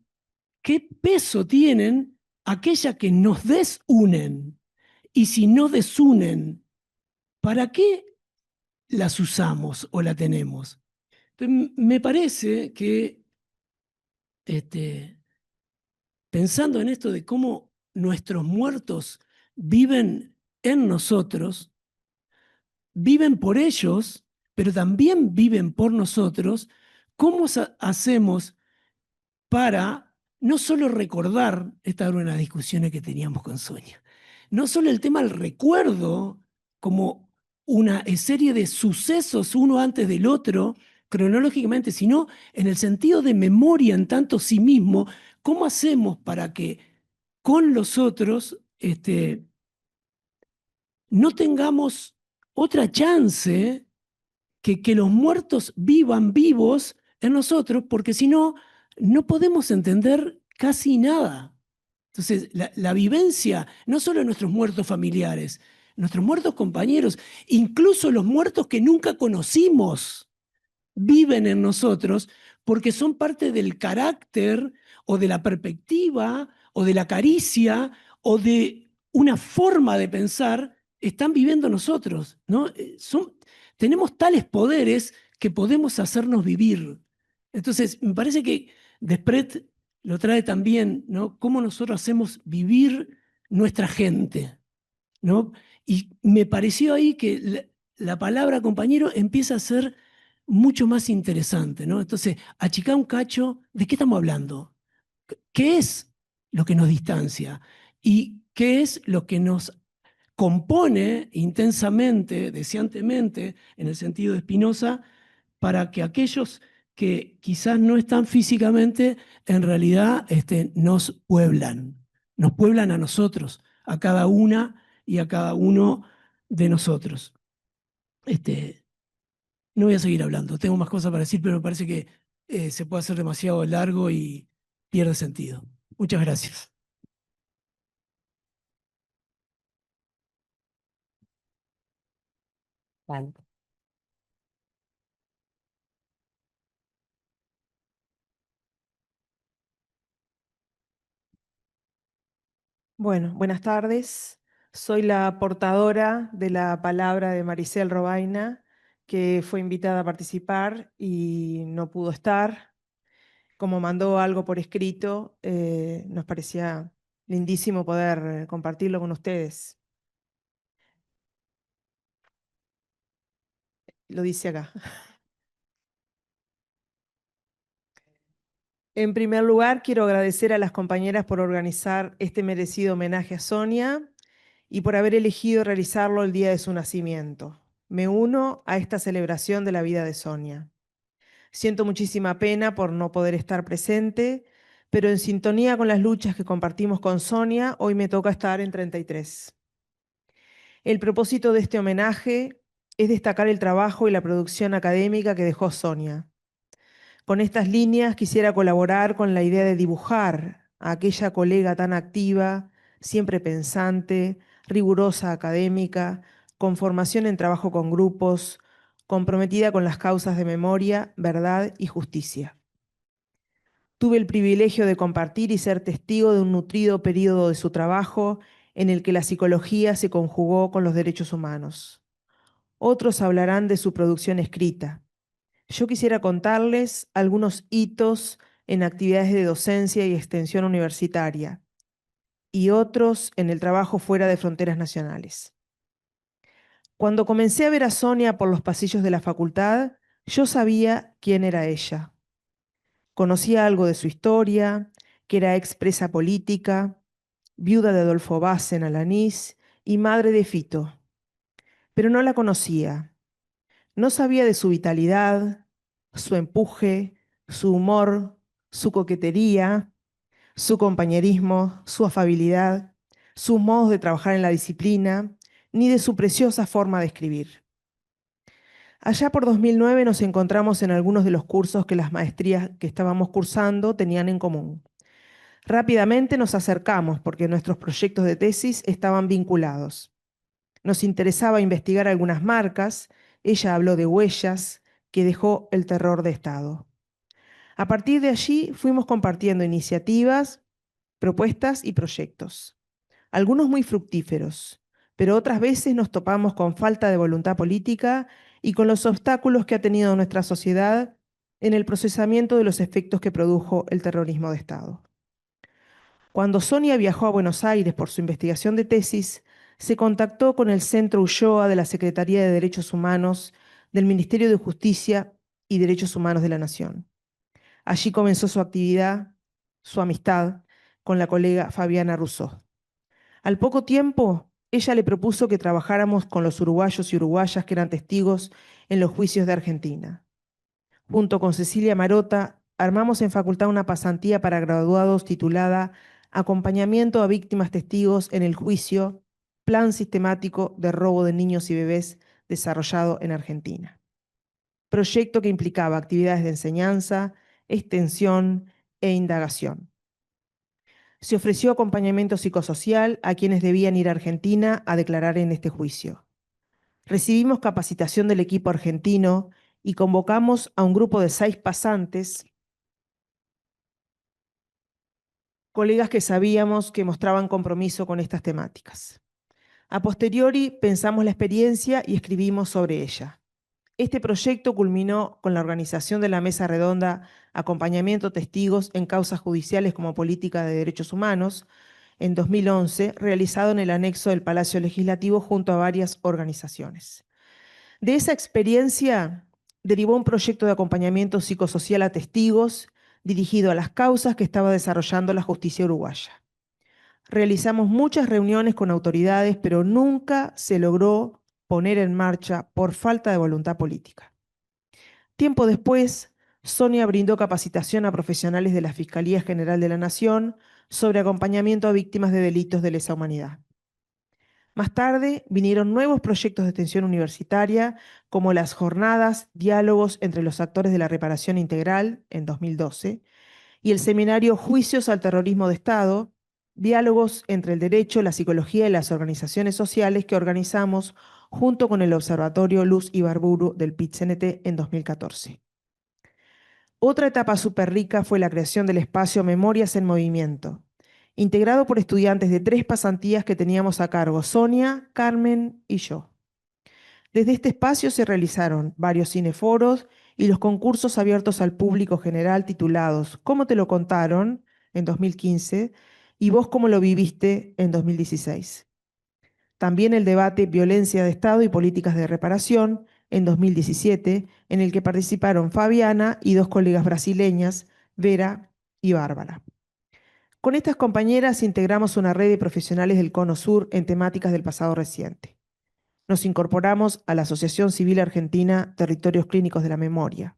qué peso tienen aquellas que nos desunen. Y si nos desunen, ¿para qué las usamos o la tenemos? Me parece que pensando en esto de cómo nuestros muertos viven en nosotros, viven por ellos, pero también viven por nosotros, ¿cómo hacemos para no solo recordar, esta era una discusión que teníamos con Sonia, no solo el tema del recuerdo como una serie de sucesos uno antes del otro, cronológicamente, sino en el sentido de memoria en tanto sí mismo, ¿cómo hacemos para que con los otros no tengamos otra chance que los muertos vivan vivos en nosotros, porque si no, no podemos entender casi nada. Entonces, la vivencia, no solo nuestros muertos familiares, nuestros muertos compañeros, incluso los muertos que nunca conocimos, viven en nosotros porque son parte del carácter o de la perspectiva o de la caricia o de una forma de pensar, están viviendo nosotros, ¿no? Tenemos tales poderes que podemos hacernos vivir. Entonces, me parece que Desprez lo trae también, ¿no? Cómo nosotros hacemos vivir nuestra gente, ¿no? Y me pareció ahí que la palabra compañero empieza a ser mucho más interesante, ¿no? Entonces, achicar un cacho, ¿de qué estamos hablando? ¿Qué es lo que nos distancia? ¿Y qué es lo que nos compone intensamente, deseantemente, en el sentido de Spinoza, para que aquellos que quizás no están físicamente, en realidad nos pueblan a nosotros, a cada una y a cada uno de nosotros. No voy a seguir hablando, tengo más cosas para decir, pero me parece que se puede hacer demasiado largo y pierde sentido. Muchas gracias. Vale. Bueno, buenas tardes. Soy la portadora de la palabra de Maricel Robaina, que fue invitada a participar y no pudo estar. Como mandó algo por escrito, nos parecía lindísimo poder compartirlo con ustedes. Lo dice acá. En primer lugar, quiero agradecer a las compañeras por organizar este merecido homenaje a Sonia y por haber elegido realizarlo el día de su nacimiento. Me uno a esta celebración de la vida de Sonia. Siento muchísima pena por no poder estar presente, pero en sintonía con las luchas que compartimos con Sonia, hoy me toca estar en 33. El propósito de este homenaje es destacar el trabajo y la producción académica que dejó Sonia. Con estas líneas quisiera colaborar con la idea de dibujar a aquella colega tan activa, siempre pensante, rigurosa académica, con formación en trabajo con grupos, comprometida con las causas de memoria, verdad y justicia. Tuve el privilegio de compartir y ser testigo de un nutrido periodo de su trabajo en el que la psicología se conjugó con los derechos humanos. Otros hablarán de su producción escrita. Yo quisiera contarles algunos hitos en actividades de docencia y extensión universitaria y otros en el trabajo fuera de fronteras nacionales. Cuando comencé a ver a Sonia por los pasillos de la facultad, yo sabía quién era ella. Conocía algo de su historia, que era expresa política, viuda de Adolfo Vaz en Alanís y madre de Fito. Pero no la conocía. No sabía de su vitalidad, su empuje, su humor, su coquetería, su compañerismo, su afabilidad, sus modos de trabajar en la disciplina, ni de su preciosa forma de escribir. Allá por 2009 nos encontramos en algunos de los cursos que las maestrías que estábamos cursando tenían en común. Rápidamente nos acercamos porque nuestros proyectos de tesis estaban vinculados. Nos interesaba investigar algunas marcas, ella habló de huellas, que dejó el terror de Estado. A partir de allí fuimos compartiendo iniciativas, propuestas y proyectos, algunos muy fructíferos, pero otras veces nos topamos con falta de voluntad política y con los obstáculos que ha tenido nuestra sociedad en el procesamiento de los efectos que produjo el terrorismo de Estado. Cuando Sonia viajó a Buenos Aires por su investigación de tesis, se contactó con el Centro Ulloa de la Secretaría de Derechos Humanos del Ministerio de Justicia y Derechos Humanos de la Nación. Allí comenzó su actividad, su amistad con la colega Fabiana Rousseau. Al poco tiempo, ella le propuso que trabajáramos con los uruguayos y uruguayas que eran testigos en los juicios de Argentina. Junto con Cecilia Marota, armamos en facultad una pasantía para graduados titulada Acompañamiento a víctimas testigos en el juicio, plan sistemático de robo de niños y bebés desarrollado en Argentina. Proyecto que implicaba actividades de enseñanza, extensión e indagación. Se ofreció acompañamiento psicosocial a quienes debían ir a Argentina a declarar en este juicio. Recibimos capacitación del equipo argentino y convocamos a un grupo de 6 pasantes, colegas que sabíamos que mostraban compromiso con estas temáticas. A posteriori pensamos la experiencia y escribimos sobre ella. Este proyecto culminó con la organización de la mesa redonda Acompañamiento Testigos en Causas Judiciales como Política de Derechos Humanos, en 2011, realizado en el anexo del Palacio Legislativo junto a varias organizaciones. De esa experiencia derivó un proyecto de acompañamiento psicosocial a testigos dirigido a las causas que estaba desarrollando la justicia uruguaya. Realizamos muchas reuniones con autoridades, pero nunca se logró poner en marcha por falta de voluntad política. Tiempo después, Sonia brindó capacitación a profesionales de la Fiscalía General de la Nación sobre acompañamiento a víctimas de delitos de lesa humanidad. Más tarde vinieron nuevos proyectos de extensión universitaria, como las jornadas Diálogos entre los actores de la reparación integral, en 2012, y el seminario Juicios al terrorismo de Estado, Diálogos entre el derecho, la psicología y las organizaciones sociales, que organizamos junto con el Observatorio Luz Ibarburu del PIT-CNT en 2014. Otra etapa súper rica fue la creación del espacio Memorias en Movimiento, integrado por estudiantes de 3 pasantías que teníamos a cargo, Sonia, Carmen y yo. Desde este espacio se realizaron varios cineforos y los concursos abiertos al público general titulados ¿Cómo te lo contaron?, en 2015, y ¿Vos cómo lo viviste?, en 2016. También el debate Violencia de Estado y Políticas de Reparación, en 2017, en el que participaron Fabiana y 2 colegas brasileñas, Vera y Bárbara. Con estas compañeras integramos una red de profesionales del Cono Sur en temáticas del pasado reciente. Nos incorporamos a la Asociación Civil Argentina Territorios Clínicos de la Memoria.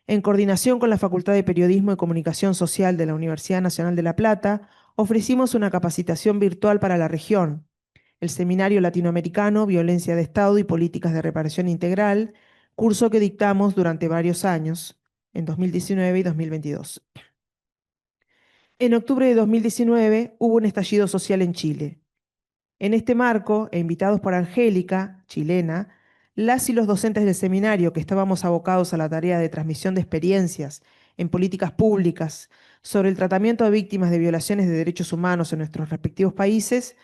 En coordinación con la Facultad de Periodismo y Comunicación Social de la Universidad Nacional de La Plata, ofrecimos una capacitación virtual para la región, el Seminario Latinoamericano, Violencia de Estado y Políticas de Reparación Integral, curso que dictamos durante varios años, en 2019 y 2022. En octubre de 2019 hubo un estallido social en Chile. En este marco, e invitados por Angélica, chilena, las y los docentes del seminario que estábamos abocados a la tarea de transmisión de experiencias en políticas públicas sobre el tratamiento a víctimas de violaciones de derechos humanos en nuestros respectivos países,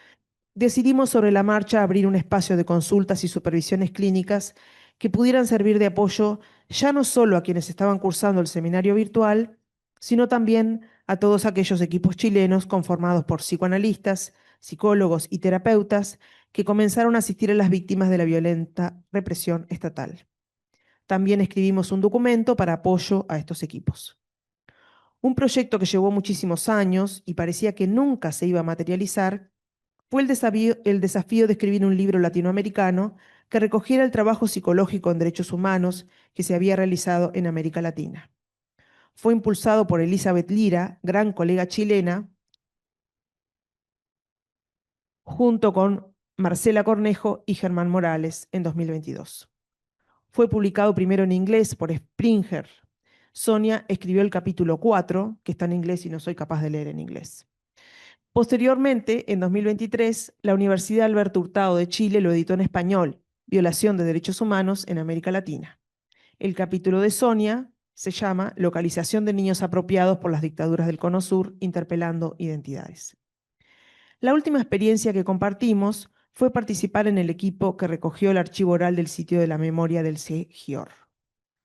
decidimos sobre la marcha abrir un espacio de consultas y supervisiones clínicas que pudieran servir de apoyo ya no solo a quienes estaban cursando el seminario virtual, sino también a todos aquellos equipos chilenos conformados por psicoanalistas, psicólogos y terapeutas que comenzaron a asistir a las víctimas de la violenta represión estatal. También escribimos un documento para apoyo a estos equipos. Un proyecto que llevó muchísimos años y parecía que nunca se iba a materializar fue el desafío de escribir un libro latinoamericano que recogiera el trabajo psicológico en derechos humanos que se había realizado en América Latina. Fue impulsado por Elizabeth Lira, gran colega chilena, junto con Marcela Cornejo y Germán Morales en 2022. Fue publicado primero en inglés por Springer. Sonia escribió el capítulo 4, que está en inglés y no soy capaz de leer en inglés. Posteriormente, en 2023, la Universidad Alberto Hurtado de Chile lo editó en español, Violación de Derechos Humanos en América Latina. El capítulo de Sonia se llama Localización de niños apropiados por las dictaduras del Cono Sur, interpelando identidades. La última experiencia que compartimos fue participar en el equipo que recogió el archivo oral del sitio de la memoria del CGIOR,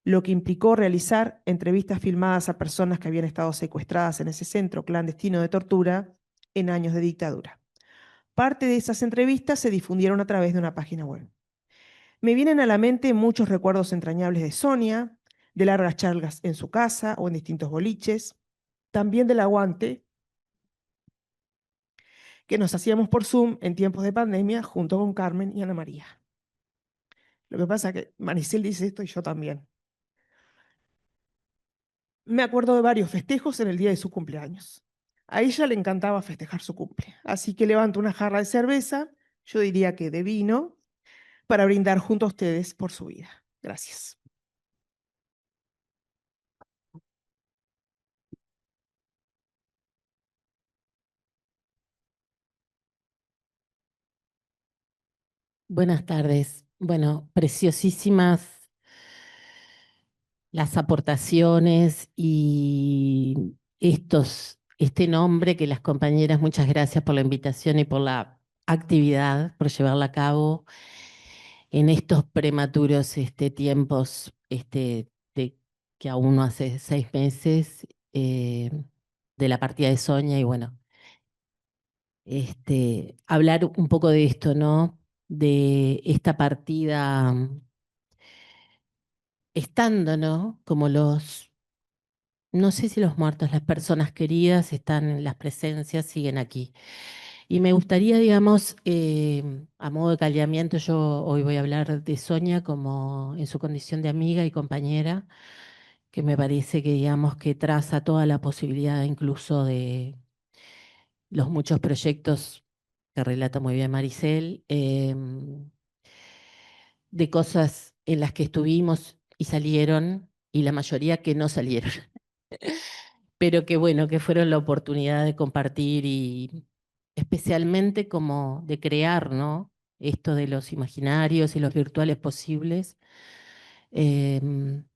lo que implicó realizar entrevistas filmadas a personas que habían estado secuestradas en ese centro clandestino de tortura en años de dictadura. Parte de esas entrevistas se difundieron a través de una página web. Me vienen a la mente muchos recuerdos entrañables de Sonia, de largas charlas en su casa o en distintos boliches, también del aguante que nos hacíamos por Zoom en tiempos de pandemia junto con Carmen y Ana María. Lo que pasa es que Maricel dice esto y yo también. Me acuerdo de varios festejos en el día de su cumpleaños. A ella le encantaba festejar su cumple, así que levanto una jarra de cerveza, yo diría que de vino, para brindar junto a ustedes por su vida. Gracias. Buenas tardes. Bueno, preciosísimas las aportaciones y este nombre que las compañeras, muchas gracias por la invitación y por la actividad, por llevarla a cabo en estos prematuros tiempos de, que aún no hace 6 meses de la partida de Sonia y bueno, hablar un poco de esto, ¿no? De esta partida estando, ¿no? Como no sé si los muertos, las personas queridas están, las presencias siguen aquí. Y me gustaría, digamos, a modo de caldeamiento, yo hoy voy a hablar de Sonia como en su condición de amiga y compañera, que me parece que, digamos, que traza toda la posibilidad incluso de los muchos proyectos que relata muy bien Maricel, de cosas en las que estuvimos y salieron, y la mayoría que no salieron. Pero que bueno, que fueron la oportunidad de compartir y especialmente como de crear, ¿no? Esto de los imaginarios y los virtuales posibles, em,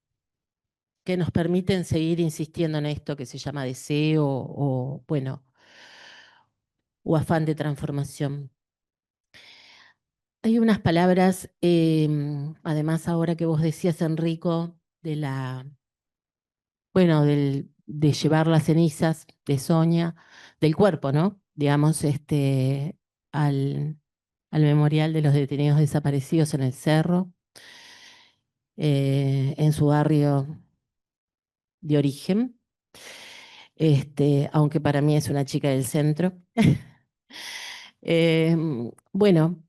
que nos permiten seguir insistiendo en esto que se llama deseo o, bueno, o afán de transformación. Hay unas palabras, además ahora que vos decías, Enrico, bueno, de llevar las cenizas de Sonia, del cuerpo, ¿no? Digamos, al, al memorial de los detenidos desaparecidos en el cerro, en su barrio de origen, aunque para mí es una chica del centro. Bueno,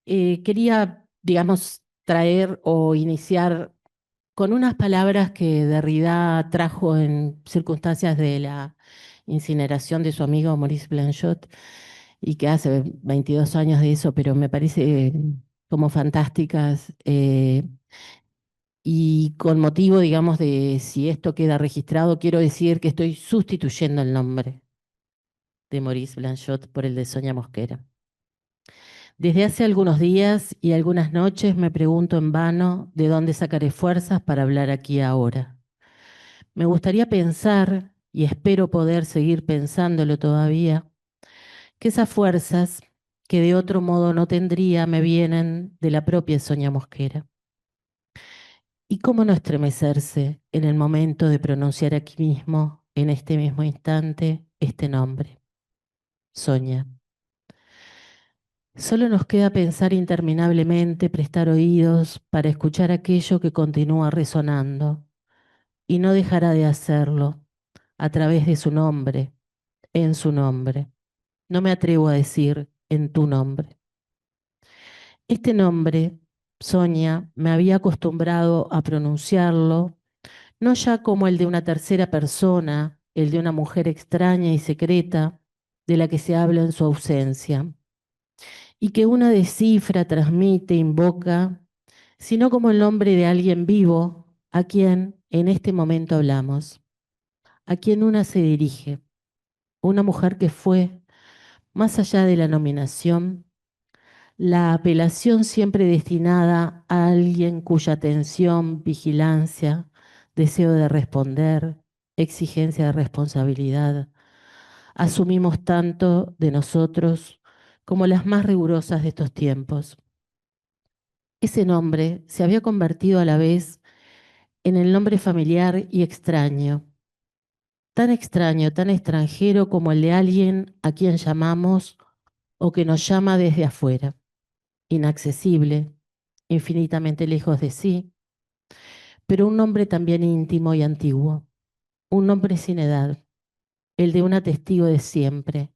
quería, digamos, traer o iniciar con unas palabras que Derrida trajo en circunstancias de la incineración de su amigo Maurice Blanchot, y que hace 22 años de eso, pero me parece como fantásticas, y con motivo, digamos, de si esto queda registrado, quiero decir que estoy sustituyendo el nombre de Maurice Blanchot por el de Sonia Mosquera. Desde hace algunos días y algunas noches me pregunto en vano de dónde sacaré fuerzas para hablar aquí ahora. Me gustaría pensar, y espero poder seguir pensándolo todavía, que esas fuerzas, que de otro modo no tendría, me vienen de la propia Sonia Mosquera. ¿Y cómo no estremecerse en el momento de pronunciar aquí mismo, en este mismo instante, este nombre? Sonia. Solo nos queda pensar interminablemente, prestar oídos para escuchar aquello que continúa resonando y no dejará de hacerlo a través de su nombre, en su nombre. No me atrevo a decir en tu nombre. Este nombre, Sonia, me había acostumbrado a pronunciarlo, no ya como el de una tercera persona, el de una mujer extraña y secreta, de la que se habla en su ausencia, y que una descifra, transmite, invoca, sino como el nombre de alguien vivo a quien en este momento hablamos, a quien una se dirige, una mujer que fue, más allá de la nominación, la apelación siempre destinada a alguien cuya atención, vigilancia, deseo de responder, exigencia de responsabilidad, asumimos tanto de nosotros como las más rigurosas de estos tiempos. Ese nombre se había convertido a la vez en el nombre familiar y extraño, tan extranjero como el de alguien a quien llamamos o que nos llama desde afuera, inaccesible, infinitamente lejos de sí, pero un nombre también íntimo y antiguo, un nombre sin edad, el de una testigo de siempre,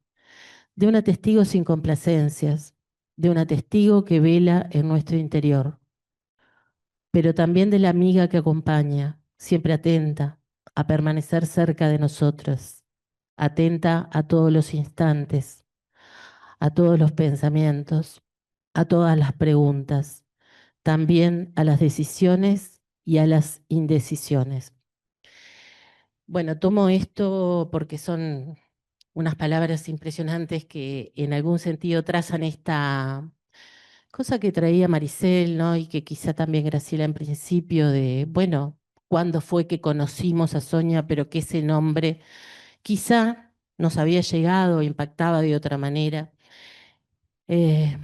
de una testigo sin complacencias, de una testigo que vela en nuestro interior, pero también de la amiga que acompaña, siempre atenta a permanecer cerca de nosotros, atenta a todos los instantes, a todos los pensamientos, a todas las preguntas, también a las decisiones y a las indecisiones. Bueno, tomo esto porque son unas palabras impresionantes que en algún sentido trazan esta cosa que traía Maricel, ¿no? Y que quizá también Graciela en principio de, bueno, cuándo fue que conocimos a Sonia, pero que ese nombre quizá nos había llegado, impactaba de otra manera. Eh,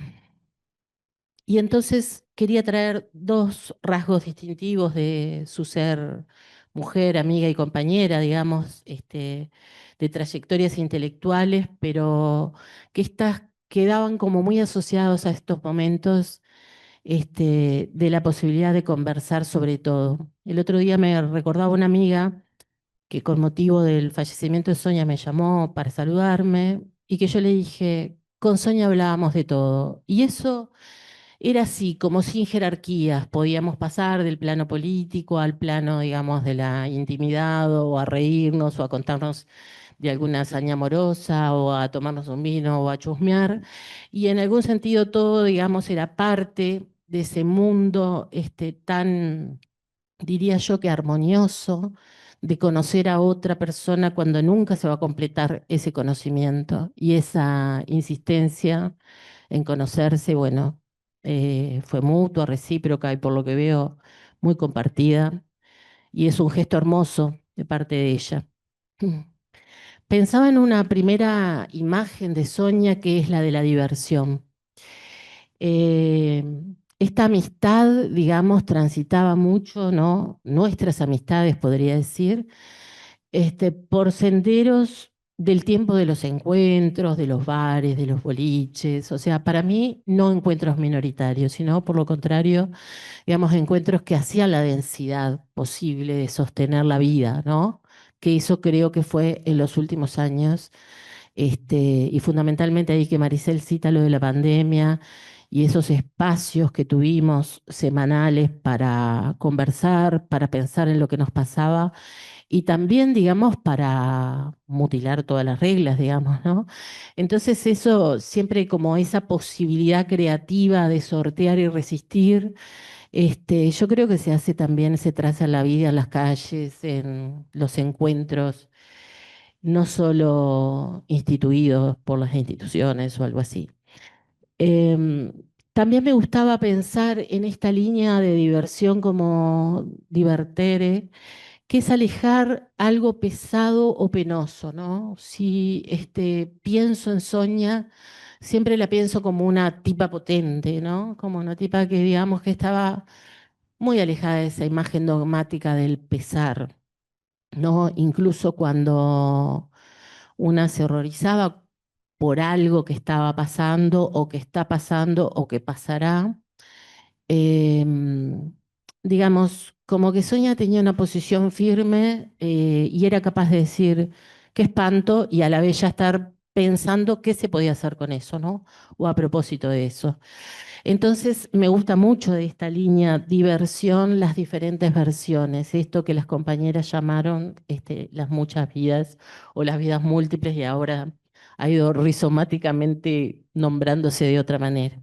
y entonces quería traer dos rasgos distintivos de su ser mujer, amiga y compañera, digamos, de trayectorias intelectuales, pero que estas quedaban como muy asociados a estos momentos de la posibilidad de conversar sobre todo. El otro día me recordaba una amiga que con motivo del fallecimiento de Sonia me llamó para saludarme y que yo le dije, con Sonia hablábamos de todo. Y eso era así, como sin jerarquías, podíamos pasar del plano político al plano, digamos, de la intimidad o a reírnos o a contarnos de alguna hazaña amorosa o a tomarnos un vino o a chusmear. Y en algún sentido todo, digamos, era parte de ese mundo tan, diría yo, que armonioso de conocer a otra persona cuando nunca se va a completar ese conocimiento y esa insistencia en conocerse, bueno, fue mutua, recíproca y por lo que veo muy compartida y es un gesto hermoso de parte de ella. Pensaba en una primera imagen de Sonia que es la de la diversión. Eh, Esta amistad, digamos, transitaba mucho, ¿no? Nuestras amistades, podría decir, por senderos del tiempo de los encuentros, de los bares, de los boliches. O sea, para mí no encuentros minoritarios, sino por lo contrario, digamos, encuentros que hacían la densidad posible de sostener la vida, ¿no? Que eso creo que fue en los últimos años, y fundamentalmente ahí que Maricel cita lo de la pandemia y esos espacios que tuvimos semanales para conversar, para pensar en lo que nos pasaba y también, digamos, para mutilar todas las reglas, digamos, ¿no? Entonces eso, siempre como esa posibilidad creativa de sortear y resistir, yo creo que se hace también, se traza en la vida, en las calles, en los encuentros, no solo instituidos por las instituciones o algo así. Em, También me gustaba pensar en esta línea de diversión como divertere, que es alejar algo pesado o penoso, ¿no? Si pienso en Sonia, siempre la pienso como una tipa potente, ¿no? Como una tipa que digamos que estaba muy alejada de esa imagen dogmática del pesar, ¿no? Incluso cuando una se horrorizaba por algo que estaba pasando o que está pasando o que pasará, em, digamos, como que Sonia tenía una posición firme y era capaz de decir qué espanto y a la vez ya estar pensando qué se podía hacer con eso, ¿no? O a propósito de eso. Entonces, me gusta mucho de esta línea diversión, las diferentes versiones, esto que las compañeras llamaron las muchas vidas o las vidas múltiples y ahora ha ido rizomáticamente nombrándose de otra manera.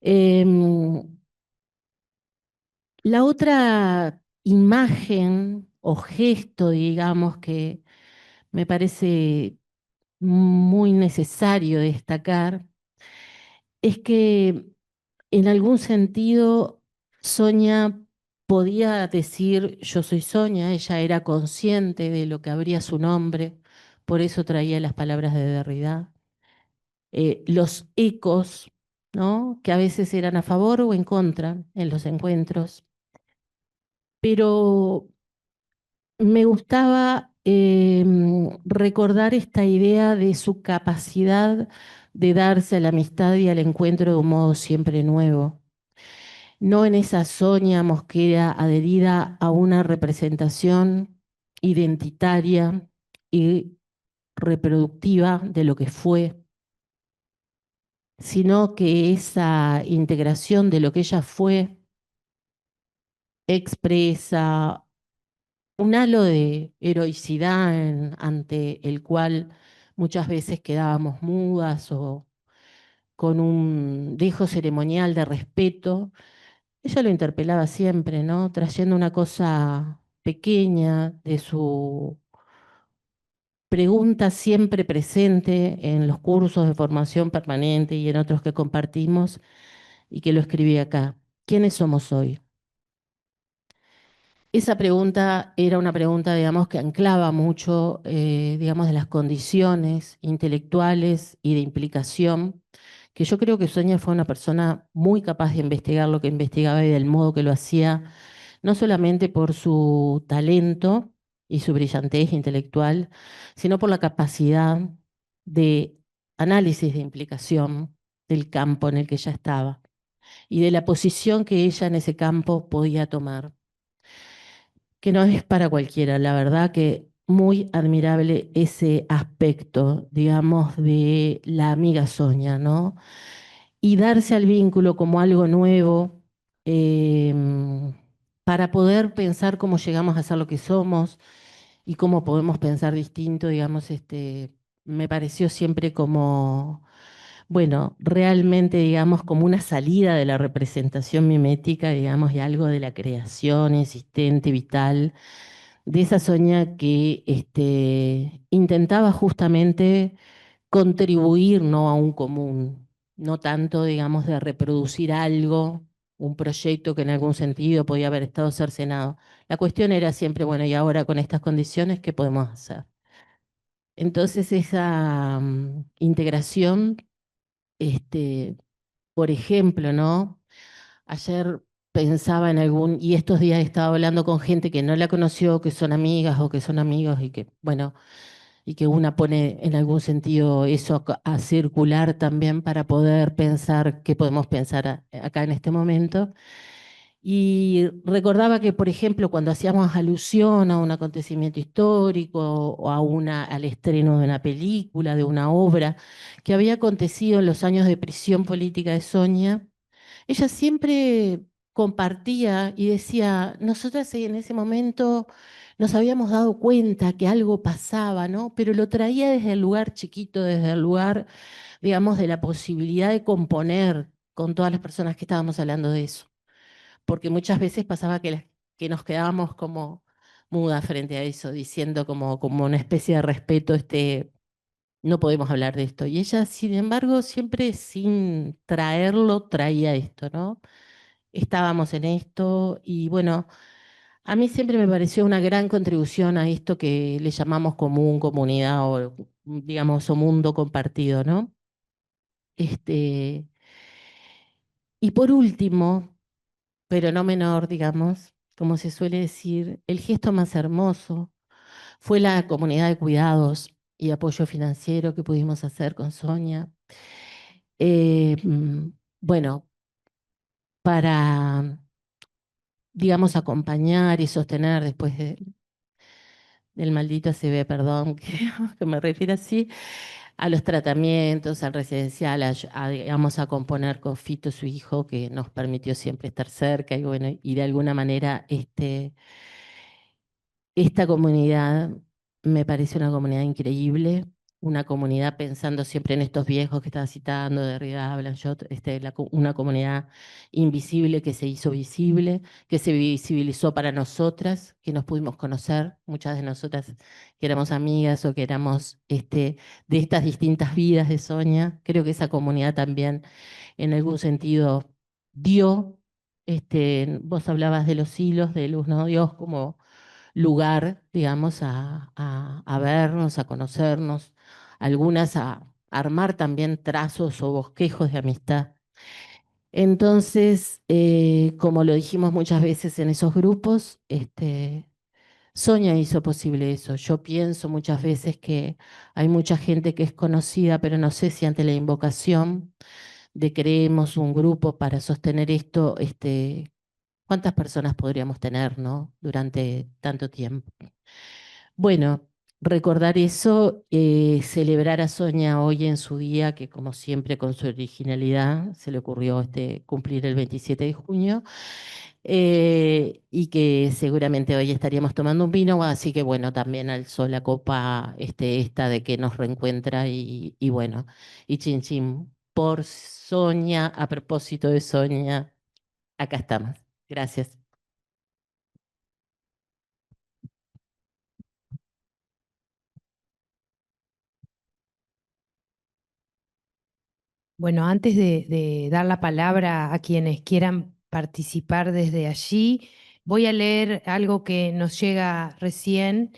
Em, la otra imagen o gesto, digamos, que me parece muy necesario destacar es que en algún sentido Sonia podía decir yo soy Sonia, ella era consciente de lo que habría su nombre, por eso traía las palabras de Derrida. Los ecos, ¿no? Que a veces eran a favor o en contra en los encuentros. Pero me gustaba recordar esta idea de su capacidad de darse a la amistad y al encuentro de un modo siempre nuevo. No en esa Sonia Mosquera adherida a una representación identitaria y reproductiva de lo que fue, sino que esa integración de lo que ella fue expresa un halo de heroicidad ante el cual muchas veces quedábamos mudas o con un dejo ceremonial de respeto. Ella lo interpelaba siempre, ¿no? Trayendo una cosa pequeña de su pregunta siempre presente en los cursos de formación permanente y en otros que compartimos y que lo escribí acá. ¿Quiénes somos hoy? Esa pregunta era una pregunta, digamos, que anclaba mucho, digamos, de las condiciones intelectuales y de implicación, que yo creo que Sonia fue una persona muy capaz de investigar lo que investigaba y del modo que lo hacía, no solamente por su talento y su brillantez intelectual, sino por la capacidad de análisis de implicación del campo en el que ella estaba y de la posición que ella en ese campo podía tomar, que no es para cualquiera, la verdad que muy admirable ese aspecto, digamos, de la amiga Sonia, ¿no? Y darse al vínculo como algo nuevo, para poder pensar cómo llegamos a ser lo que somos y cómo podemos pensar distinto, digamos, me pareció siempre como, bueno, realmente, digamos, como una salida de la representación mimética, digamos, y algo de la creación existente, vital, de esa Sonia que intentaba justamente contribuir, ¿no? A un común, no tanto, digamos, de reproducir algo, un proyecto que en algún sentido podía haber estado cercenado. La cuestión era siempre, bueno, y ahora con estas condiciones, ¿qué podemos hacer? Entonces esa integración, por ejemplo, ¿no? Ayer pensaba en algún, y estos días he estado hablando con gente que no la conoció, que son amigas o que son amigos y que, bueno, y que una pone en algún sentido eso a circular también para poder pensar qué podemos pensar acá en este momento. Y recordaba que, por ejemplo, cuando hacíamos alusión a un acontecimiento histórico o al estreno de una película, de una obra que había acontecido en los años de prisión política de Sonia, ella siempre compartía y decía, nosotras en ese momento nos habíamos dado cuenta que algo pasaba, ¿no? Pero lo traía desde el lugar chiquito, desde el lugar, digamos, de la posibilidad de componer con todas las personas que estábamos hablando de eso. Porque muchas veces pasaba que nos quedábamos como mudas frente a eso, diciendo como una especie de respeto, no podemos hablar de esto. Y ella, sin embargo, siempre sin traerlo, traía esto, ¿no? Estábamos en esto y bueno, a mí siempre me pareció una gran contribución a esto que le llamamos común, comunidad o digamos o mundo compartido, ¿no? Este, y por último, pero no menor, digamos, como se suele decir, el gesto más hermoso fue la comunidad de cuidados y apoyo financiero que pudimos hacer con Sonia. Eh, mm, bueno, para, digamos, acompañar y sostener después del maldito ACV, perdón, que me refiero así, a los tratamientos, al residencial, digamos, a componer con Fito, su hijo, que nos permitió siempre estar cerca y bueno, y de alguna manera esta comunidad me parece una comunidad increíble una comunidad, pensando siempre en estos viejos que estaba citando, Derrida, Blanchot, una comunidad invisible que se hizo visible, que se visibilizó para nosotras, que nos pudimos conocer, muchas de nosotras que éramos amigas o que éramos de estas distintas vidas de Sonia. Creo que esa comunidad también en algún sentido dio, vos hablabas de los hilos de luz, ¿no? Dios como lugar, digamos, a vernos, a conocernos, algunas a armar también trazos o bosquejos de amistad. Entonces, como lo dijimos muchas veces en esos grupos, Sonia hizo posible eso. Yo pienso muchas veces que hay mucha gente que es conocida, pero no sé si ante la invocación de creemos un grupo para sostener esto, ¿cuántas personas podríamos tener, no? Durante tanto tiempo. Bueno, recordar eso, celebrar a Sonia hoy en su día, que como siempre con su originalidad se le ocurrió cumplir el 27 de junio, y que seguramente hoy estaríamos tomando un vino, así que bueno, también alzó la copa esta de que nos reencuentra y bueno, y chin chin por Sonia, a propósito de Sonia, acá estamos. Gracias. Bueno, antes de dar la palabra a quienes quieran participar desde allí, voy a leer algo que nos llega recién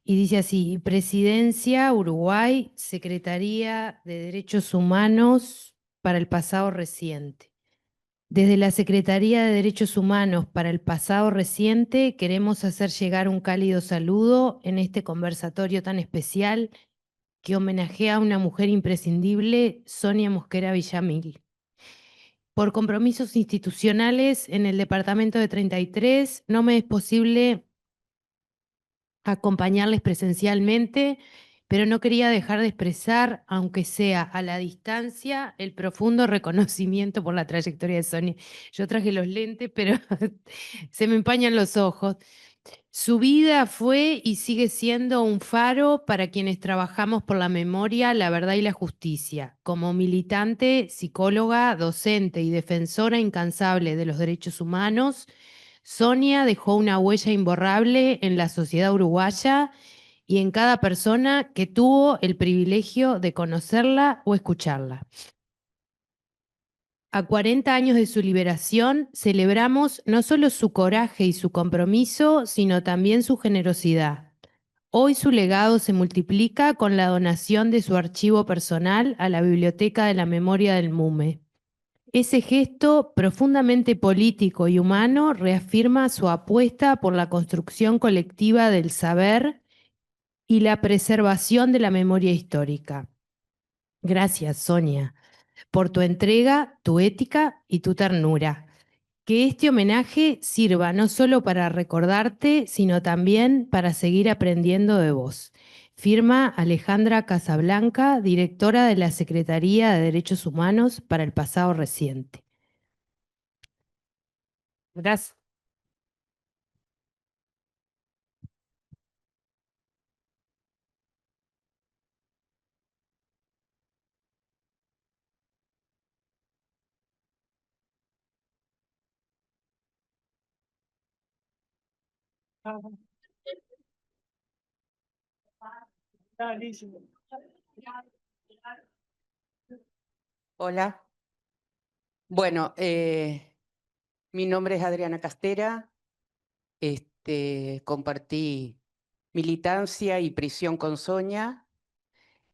y dice así: Presidencia, Uruguay, Secretaría de Derechos Humanos para el pasado reciente. Desde la Secretaría de Derechos Humanos para el pasado reciente queremos hacer llegar un cálido saludo en este conversatorio tan especial que homenajea a una mujer imprescindible, Sonia Mosquera Villamil. Por compromisos institucionales en el departamento de 33, no me es posible acompañarles presencialmente, pero no quería dejar de expresar, aunque sea a la distancia, el profundo reconocimiento por la trayectoria de Sonia. Yo traje los lentes, pero se me empañan los ojos. Su vida fue y sigue siendo un faro para quienes trabajamos por la memoria, la verdad y la justicia. Como militante, psicóloga, docente y defensora incansable de los derechos humanos, Sonia dejó una huella imborrable en la sociedad uruguaya y en cada persona que tuvo el privilegio de conocerla o escucharla. A 40 años de su liberación, celebramos no solo su coraje y su compromiso, sino también su generosidad. Hoy su legado se multiplica con la donación de su archivo personal a la Biblioteca de la Memoria del MUME. Ese gesto profundamente político y humano reafirma su apuesta por la construcción colectiva del saber y la preservación de la memoria histórica. Gracias, Sonia, por tu entrega, tu ética y tu ternura. Que este homenaje sirva no solo para recordarte, sino también para seguir aprendiendo de vos. Firma Alejandra Casablanca, directora de la Secretaría de Derechos Humanos para el pasado reciente. Gracias. Hola. Bueno, mi nombre es Adriana Castera. Compartí militancia y prisión con Sonia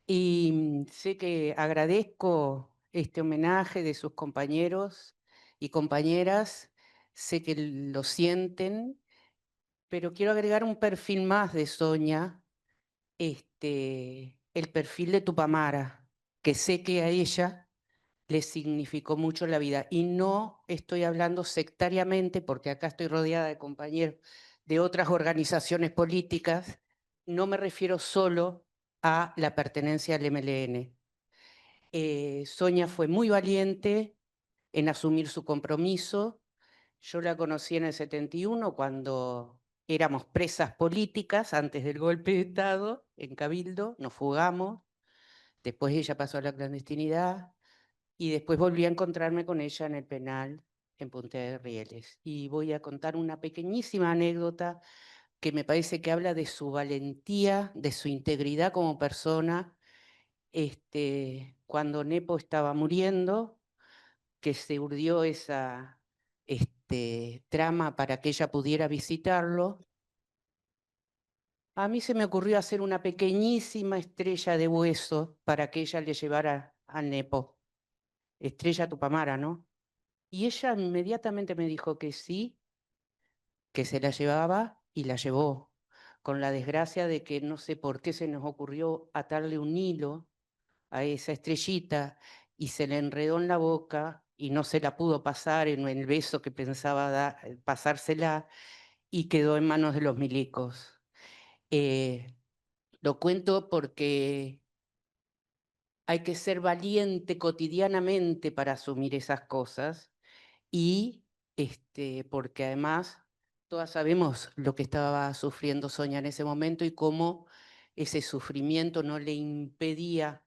y sé que agradezco este homenaje de sus compañeros y compañeras. Sé que lo sienten, pero quiero agregar un perfil más de Sonia, el perfil de Tupamara, que sé que a ella le significó mucho la vida. Y no estoy hablando sectariamente, porque acá estoy rodeada de compañeros de otras organizaciones políticas, no me refiero solo a la pertenencia al MLN. Sonia fue muy valiente en asumir su compromiso. Yo la conocí en el 71, cuando éramos presas políticas antes del golpe de Estado en Cabildo, nos fugamos. Después ella pasó a la clandestinidad y después volví a encontrarme con ella en el penal en Punta de Rieles. Y voy a contar una pequeñísima anécdota que me parece que habla de su valentía, de su integridad como persona. Cuando Nepo estaba muriendo, que se urdió esa trama para que ella pudiera visitarlo, a mí se me ocurrió hacer una pequeñísima estrella de hueso para que ella le llevara al Nepo. Estrella Tupamara, ¿no? Y ella inmediatamente me dijo que sí, que se la llevaba y la llevó, con la desgracia de que no sé por qué se nos ocurrió atarle un hilo a esa estrellita y se le enredó en la boca y no se la pudo pasar en el beso que pensaba pasársela y quedó en manos de los milicos. Lo cuento porque hay que ser valiente cotidianamente para asumir esas cosas y porque además todas sabemos lo que estaba sufriendo Sonia en ese momento y cómo ese sufrimiento no le impedía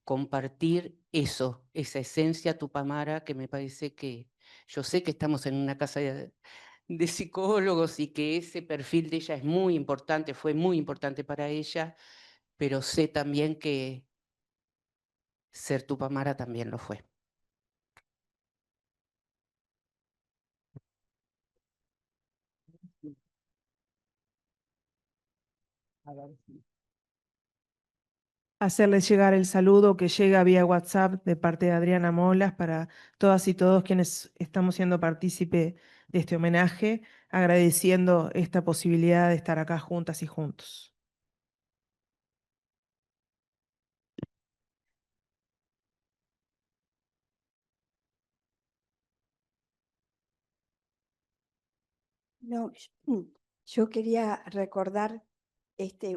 compartir eso, esa esencia tupamara, que me parece que yo sé que estamos en una casa de psicólogos y que ese perfil de ella es muy importante, fue muy importante para ella, pero sé también que ser tupamara también lo fue. Hacerles llegar el saludo que llega vía WhatsApp de parte de Adriana Molas para todas y todos quienes estamos siendo partícipe de este homenaje, agradeciendo esta posibilidad de estar acá juntas y juntos. No, yo quería recordar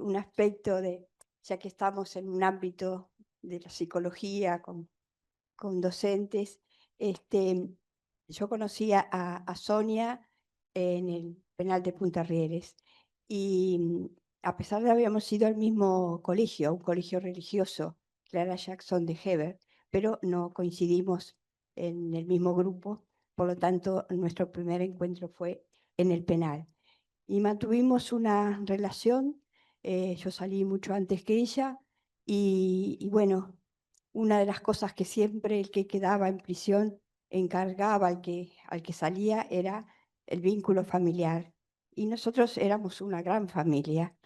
un aspecto de, ya que estamos en un ámbito de la psicología con docentes, yo conocía a Sonia en el penal de Punta Rieles y a pesar de habíamos ido al mismo colegio, un colegio religioso, Clara Jackson de Heber, pero no coincidimos en el mismo grupo, por lo tanto nuestro primer encuentro fue en el penal. Y mantuvimos una relación, yo salí mucho antes que ella y bueno, una de las cosas que siempre el que quedaba en prisión encargaba al que salía era el vínculo familiar. Y nosotros éramos una gran familia,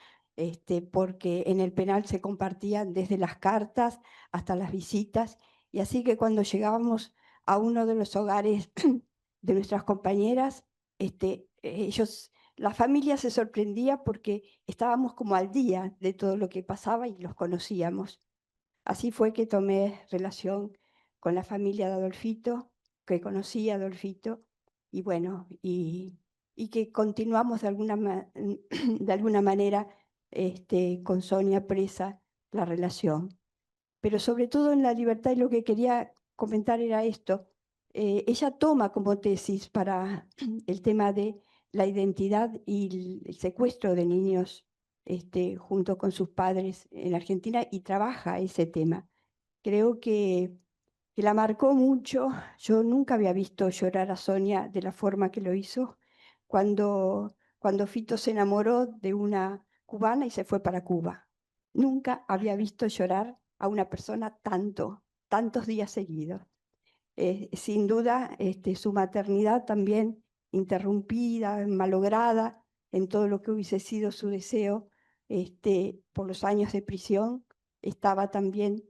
porque en el penal se compartían desde las cartas hasta las visitas, y así que cuando llegábamos a uno de los hogares de nuestras compañeras, la familia se sorprendía porque estábamos como al día de todo lo que pasaba y los conocíamos. Así fue que tomé relación con la familia de Adolfito, que conocí a Adolfito, y bueno, y que continuamos de de alguna manera con Sonia Presa la relación. Pero sobre todo en la libertad, y lo que quería comentar era esto, ella toma como tesis para el tema de la identidad y el secuestro de niños junto con sus padres en Argentina y trabaja ese tema. Creo que la marcó mucho. Yo nunca había visto llorar a Sonia de la forma que lo hizo cuando Fito se enamoró de una cubana y se fue para Cuba. Nunca había visto llorar a una persona tantos días seguidos. Sin duda, su maternidad también interrumpida, malograda en todo lo que hubiese sido su deseo por los años de prisión, estaba también,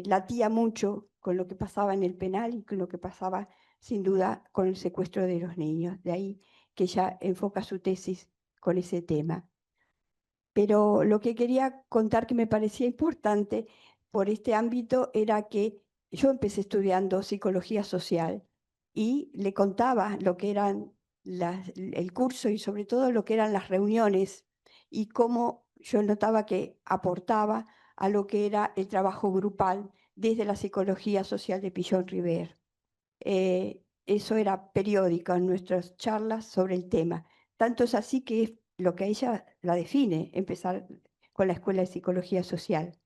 latía mucho con lo que pasaba en el penal y con lo que pasaba sin duda con el secuestro de los niños. De ahí que ella enfoca su tesis con ese tema. Pero lo que quería contar que me parecía importante por este ámbito era que yo empecé estudiando psicología social y le contaba lo que eran el curso y sobre todo lo que eran las reuniones y cómo yo notaba que aportaba a lo que era el trabajo grupal desde la psicología social de Pillon River. Eso era periódico en nuestras charlas sobre el tema. Tanto es así que es lo que a ella la define, empezar con la Escuela de Psicología Social.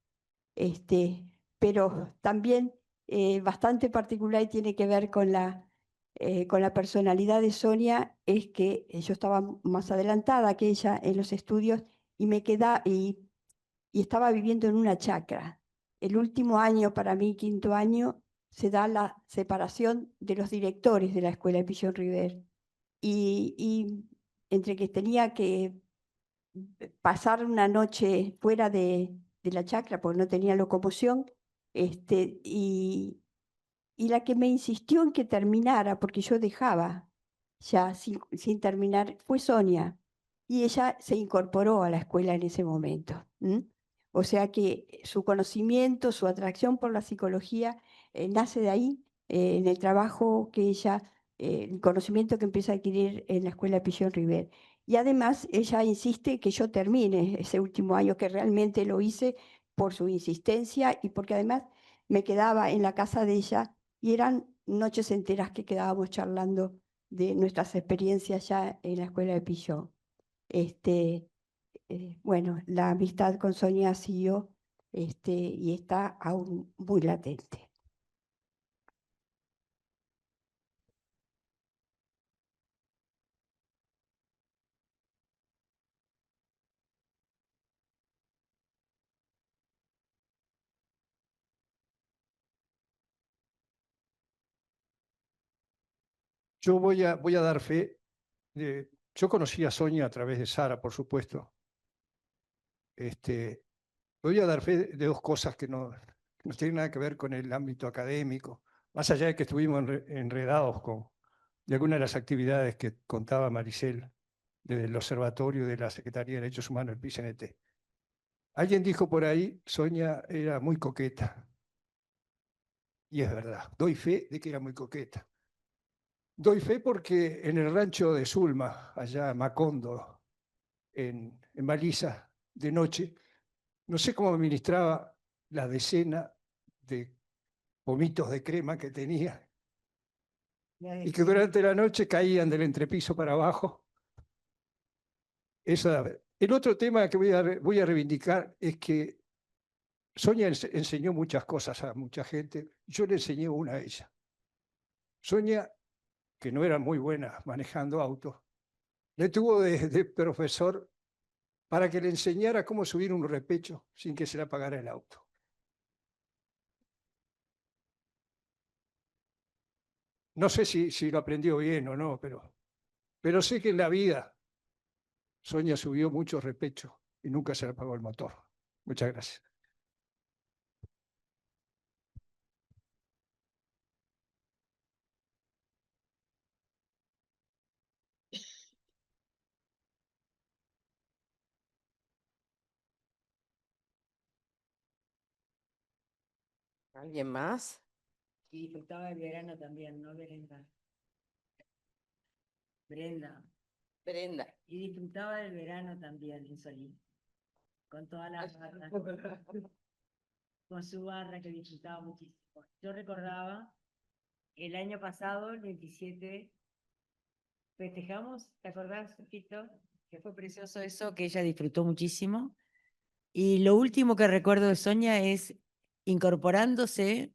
pero también bastante particular y tiene que ver con la personalidad de Sonia, es que yo estaba más adelantada que ella en los estudios y y estaba viviendo en una chacra. El último año, para mí, quinto año, se da la separación de los directores de la escuela de Pillón River. Y entre que tenía que pasar una noche fuera de la chacra porque no tenía locomoción, este, y la que me insistió en que terminara, porque yo dejaba ya sin terminar, fue Sonia. Y ella se incorporó a la escuela en ese momento. O sea que su conocimiento, su atracción por la psicología nace de ahí, en el trabajo que ella, el conocimiento que empieza a adquirir en la escuela Pillón River. Y además ella insiste que yo termine ese último año, que realmente lo hice por su insistencia y porque además me quedaba en la casa de ella y eran noches enteras que quedábamos charlando de nuestras experiencias ya en la escuela de Pilló. Este, bueno, la amistad con Sonia siguió y está aún muy latente. Yo voy a dar fe. Yo conocí a Sonia a través de Sara, por supuesto. Voy a dar fe de dos cosas que no tienen nada que ver con el ámbito académico, más allá de que estuvimos enredados de algunas de las actividades que contaba Maricel desde el Observatorio de la Secretaría de Derechos Humanos del PCNT. Alguien dijo por ahí, Sonia era muy coqueta. Y es verdad, doy fe de que era muy coqueta. Doy fe porque en el rancho de Zulma, allá en Macondo, en Baliza, de noche, no sé cómo administraba la decena de pomitos de crema que tenía y que durante la noche caían del entrepiso para abajo. El otro tema que voy a reivindicar es que Sonia enseñó muchas cosas a mucha gente. Yo le enseñé una a ella. Sonia, que no era muy buena manejando autos, le tuvo de profesor para que le enseñara cómo subir un repecho sin que se le apagara el auto. No sé si lo aprendió bien o no, pero sé que en la vida Sonia subió mucho repecho y nunca se le apagó el motor. Muchas gracias. ¿Alguien más? Y disfrutaba del verano también, ¿no, Brenda? Brenda. Brenda. Y disfrutaba del verano también en Solís, con todas las barras, con su barra que disfrutaba muchísimo. Yo recordaba el año pasado, el 27, festejamos, ¿te acordás, Fito? Que fue precioso eso, que ella disfrutó muchísimo. Y lo último que recuerdo de Sonia es incorporándose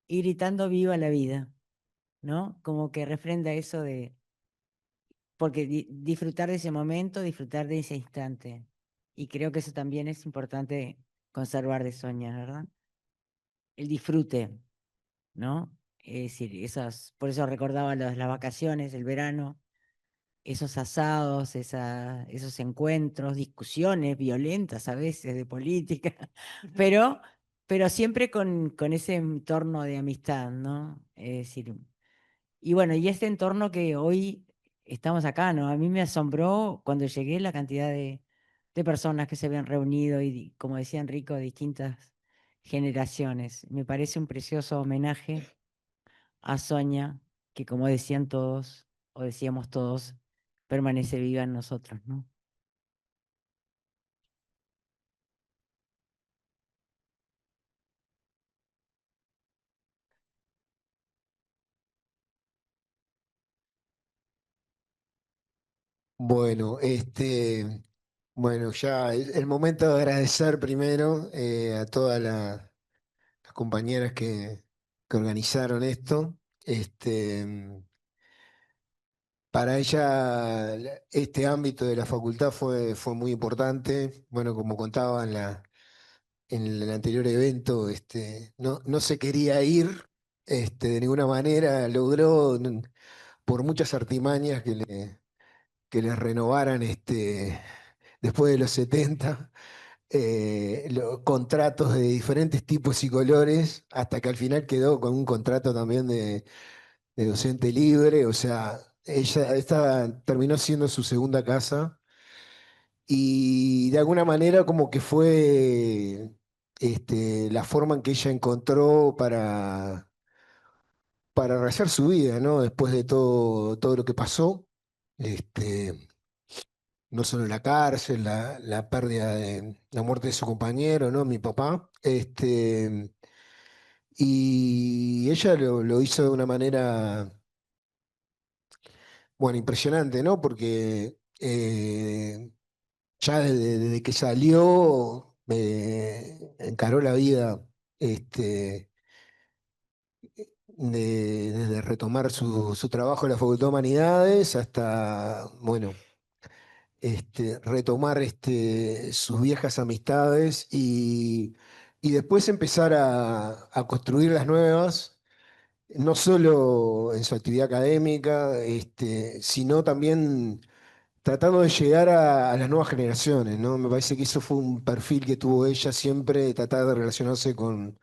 y gritando viva la vida, ¿no? Como que refrenda eso de, porque disfrutar de ese momento, disfrutar de ese instante. Y creo que eso también es importante conservar de Sonia, ¿verdad? El disfrute, ¿no? Es decir, por eso recordaba las vacaciones, el verano, esos asados, esos encuentros, discusiones violentas a veces de política, pero, pero siempre con ese entorno de amistad, ¿no? Es decir, y bueno, y este entorno que hoy estamos acá, ¿no? A mí me asombró cuando llegué la cantidad de personas que se habían reunido y, como decía Enrico, de distintas generaciones. Me parece un precioso homenaje a Sonia, que como decían todos, o decíamos todos, permanece viva en nosotros, ¿no? Bueno, bueno, ya el momento de agradecer primero a todas las compañeras que organizaron esto. Para ella este ámbito de la facultad fue muy importante. Bueno, como contaba en el anterior evento, no se quería ir de ninguna manera, logró por muchas artimañas que le renovaran después de los 70 contratos de diferentes tipos y colores, hasta que al final quedó con un contrato también de docente libre. O sea, esta terminó siendo su segunda casa y de alguna manera como que fue la forma en que ella encontró para rehacer su vida, ¿no? Después de todo lo que pasó. Este, no solo la cárcel, la pérdida de la muerte de su compañero, ¿no? Mi papá. Y ella lo hizo de una manera, bueno, impresionante, ¿no? Porque ya desde que salió, encaró la vida, desde retomar su trabajo en la Facultad de Humanidades hasta, bueno, retomar sus viejas amistades y después empezar a construir las nuevas, no solo en su actividad académica, sino también tratando de llegar a las nuevas generaciones, ¿no? Me parece que eso fue un perfil que tuvo ella siempre, de tratar de relacionarse con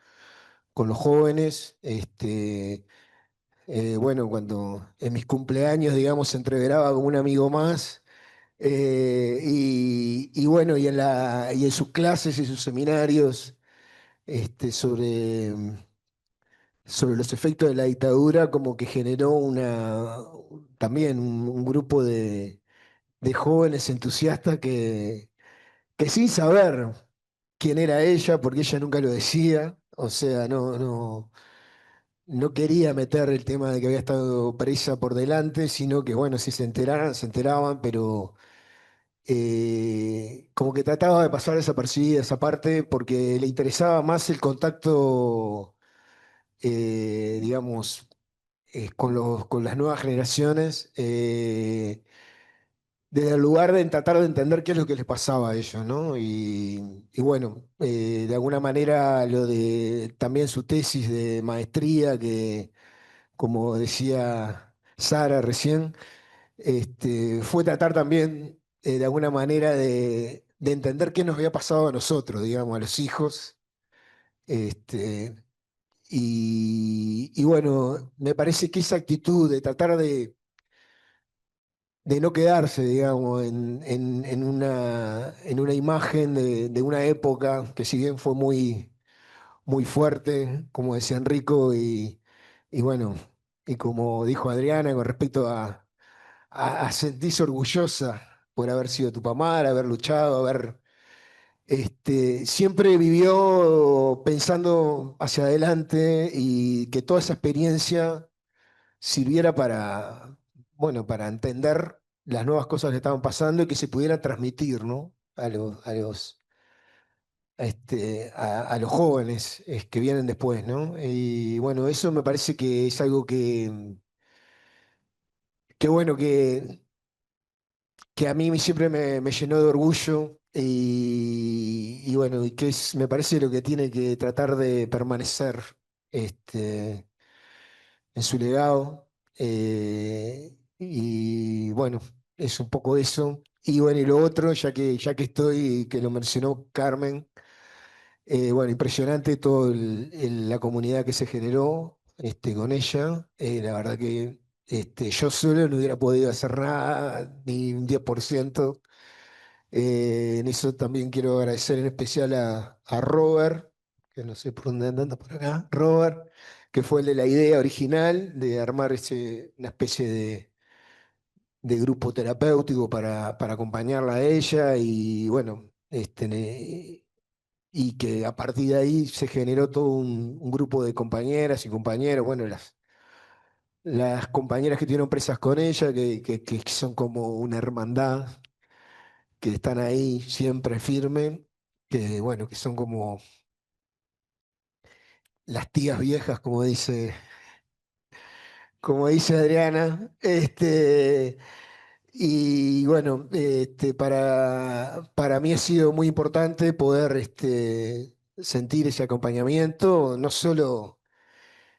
los jóvenes. Bueno, cuando en mis cumpleaños, digamos, se entreveraba como un amigo más. Y bueno, y en sus clases y sus seminarios sobre los efectos de la dictadura, como que generó también un grupo de jóvenes entusiastas que sin saber quién era ella, porque ella nunca lo decía, o sea, no quería meter el tema de que había estado presa por delante, sino que bueno, si se enteraran, se enteraban, pero como que trataba de pasar desapercibida esa parte porque le interesaba más el contacto, digamos, con las nuevas generaciones, desde el lugar de tratar de entender qué es lo que les pasaba a ellos, ¿no? Y bueno, de alguna manera lo de también su tesis de maestría, que como decía Sara recién, fue tratar también de alguna manera de entender qué nos había pasado a nosotros, digamos, a los hijos. Este, y bueno, me parece que esa actitud de tratar de no quedarse, digamos, en una imagen de una época que si bien fue muy fuerte, como decía Enrico, y bueno, y como dijo Adriana con respecto a sentirse orgullosa por haber sido Tupamar, haber luchado, siempre vivió pensando hacia adelante y que toda esa experiencia sirviera bueno, para entender las nuevas cosas que estaban pasando y que se pudiera transmitir, ¿no? A los jóvenes que vienen después, ¿no? Y bueno, eso me parece que es algo que bueno, que a mí siempre me llenó de orgullo y bueno, y que me parece lo que tiene que tratar de permanecer en su legado. Y bueno, es un poco eso. Y bueno, y lo otro, ya que estoy, que lo mencionó Carmen, bueno, impresionante toda la comunidad que se generó con ella. La verdad que yo solo no hubiera podido hacer nada, ni un 10%. En eso también quiero agradecer en especial a Robert, que no sé por dónde anda por acá, Robert, que fue el de la idea original de armar una especie de grupo terapéutico para acompañarla a ella y bueno, y que a partir de ahí se generó todo un grupo de compañeras y compañeros, bueno, las compañeras que tuvieron presas con ella, que son como una hermandad, que están ahí siempre firme, que bueno, que son como las tías viejas, como dice Adriana. Y bueno, para mí ha sido muy importante poder sentir ese acompañamiento, no solo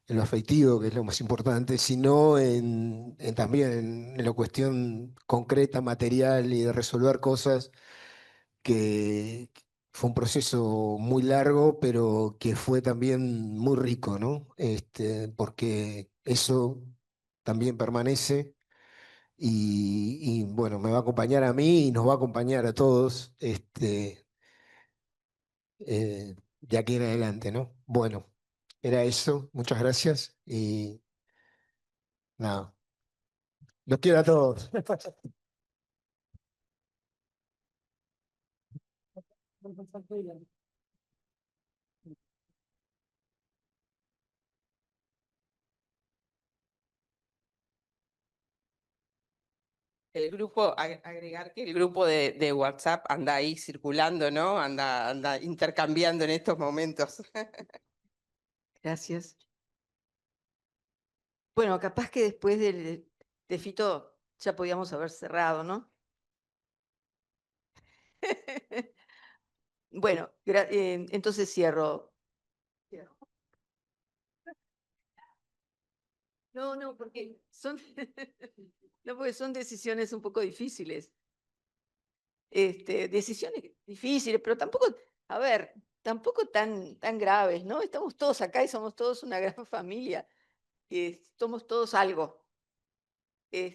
en lo afectivo, que es lo más importante, sino también en la cuestión concreta, material y de resolver cosas, que fue un proceso muy largo, pero que fue también muy rico, ¿no? Porque eso también permanece y, bueno, me va a acompañar a mí y nos va a acompañar a todos de aquí en adelante, ¿no? Bueno, era eso. Muchas gracias y nada, los quiero a todos. El grupo, agregar que el grupo de WhatsApp anda ahí circulando, ¿no? Anda intercambiando en estos momentos. Gracias. Bueno, capaz que después de Fito ya podíamos haber cerrado, ¿no? Bueno, entonces cierro. No, porque son, no, porque son decisiones un poco difíciles. Decisiones difíciles, pero tampoco, a ver, tampoco tan graves, ¿no? Estamos todos acá y somos todos una gran familia. Somos todos algo. Y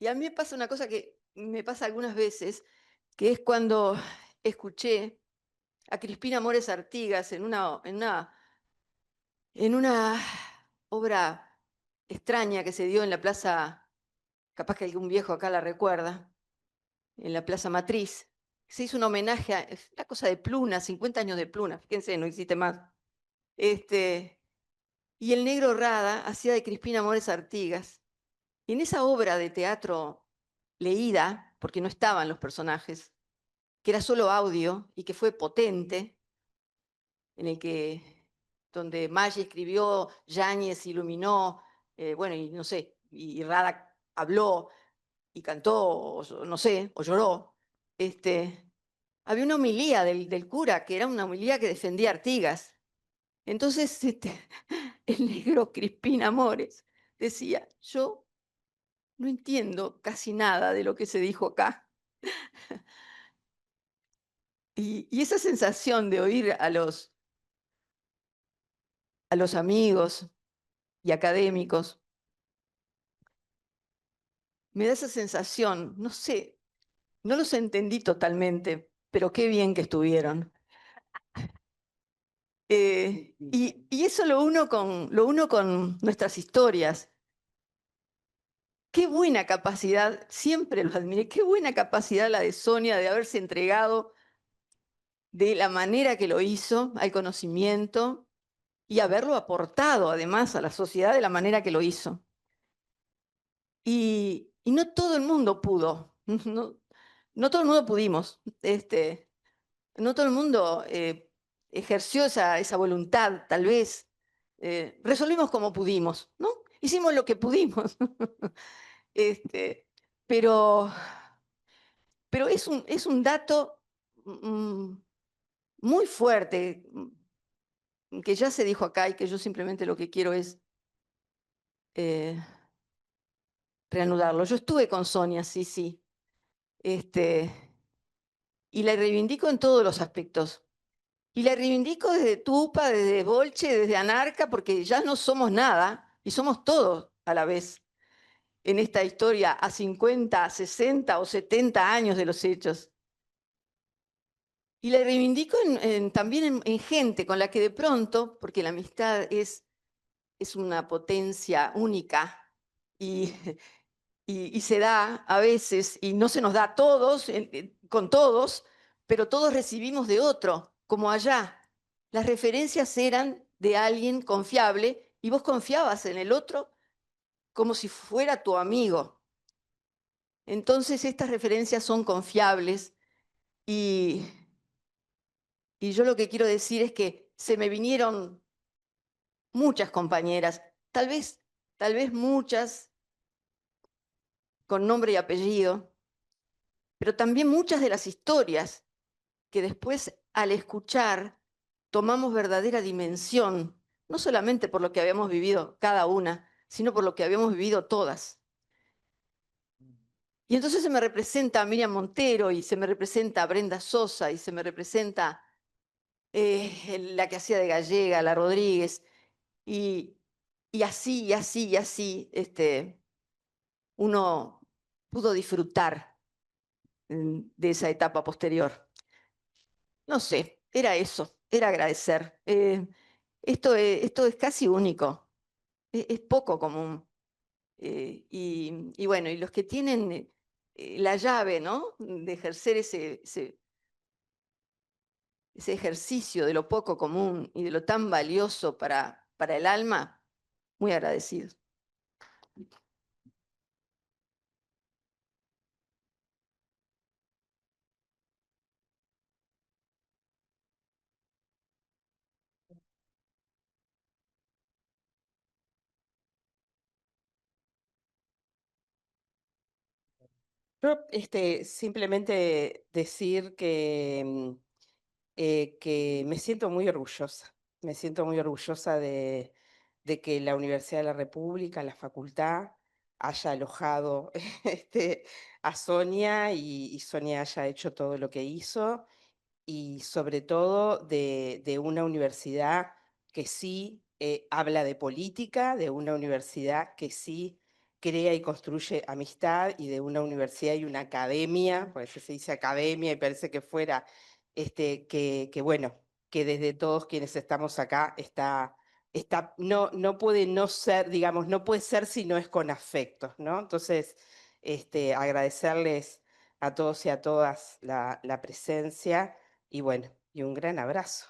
a mí me pasa una cosa que me pasa algunas veces, que es cuando escuché a Crispina Mores Artigas en una obra extraña que se dio en la plaza, capaz que algún viejo acá la recuerda, en la Plaza Matriz. Se hizo un homenaje a la cosa de Pluna, 50 años de Pluna, fíjense, no existe más. Y el Negro Rada hacía de Crispina Mores Artigas. Y en esa obra de teatro leída, porque no estaban los personajes, que era solo audio y que fue potente, en el que donde Maggi escribió, Yáñez iluminó, bueno, y no sé, y Rada habló y cantó, o no sé, o lloró. Había una homilía del cura, que era una homilía que defendía a Artigas. Entonces, el negro Crispín Amores decía, yo no entiendo casi nada de lo que se dijo acá. Y esa sensación de oír a los amigos y académicos, me da esa sensación, no sé, no los entendí totalmente, pero qué bien que estuvieron. Y eso lo uno con nuestras historias. Qué buena capacidad, siempre lo admiré, qué buena capacidad la de Sonia de haberse entregado de la manera que lo hizo al conocimiento y haberlo aportado además a la sociedad de la manera que lo hizo. Y no todo el mundo pudo, no todo el mundo pudimos, no todo el mundo ejerció esa voluntad, tal vez. Resolvimos como pudimos, ¿no? Hicimos lo que pudimos. Pero es un dato muy fuerte, que ya se dijo acá y que yo simplemente lo que quiero es reanudarlo. Yo estuve con Sonia, sí. Y la reivindico en todos los aspectos. Y la reivindico desde Tupa, desde Bolche, desde Anarca, porque ya no somos nada y somos todos a la vez en esta historia a 50, 60 o 70 años de los hechos. Y la reivindico también en gente con la que de pronto, porque la amistad es una potencia única y se da a veces, y no se nos da a todos, con todos, pero todos recibimos de otro, como allá. Las referencias eran de alguien confiable y vos confiabas en el otro como si fuera tu amigo. Entonces estas referencias son confiables Y yo lo que quiero decir es que se me vinieron muchas compañeras, tal vez muchas con nombre y apellido, pero también muchas de las historias que después al escuchar tomamos verdadera dimensión, no solamente por lo que habíamos vivido cada una, sino por lo que habíamos vivido todas. Y entonces se me representa a Miriam Montero y se me representa a Brenda Sosa y se me representa la que hacía de Gallega, la Rodríguez, y así, y así, y así, uno pudo disfrutar de esa etapa posterior. No sé, era eso, era agradecer. Esto es casi único, es poco común. Y bueno, y los que tienen la llave, ¿no?, de ejercer ese ejercicio de lo poco común y de lo tan valioso para el alma, muy agradecidos. Yo, simplemente decir que me siento muy orgullosa. Me siento muy orgullosa de que la Universidad de la República, la facultad, haya alojado a Sonia y Sonia haya hecho todo lo que hizo. Y sobre todo de una universidad que sí habla de política, de una universidad que sí crea y construye amistad, y de una universidad y una academia, por eso se dice academia y parece que fuera, bueno, que desde todos quienes estamos acá no puede no ser, digamos, no puede ser si no es con afectos, ¿no? Entonces, agradecerles a todos y a todas la presencia. Y bueno, y un gran abrazo.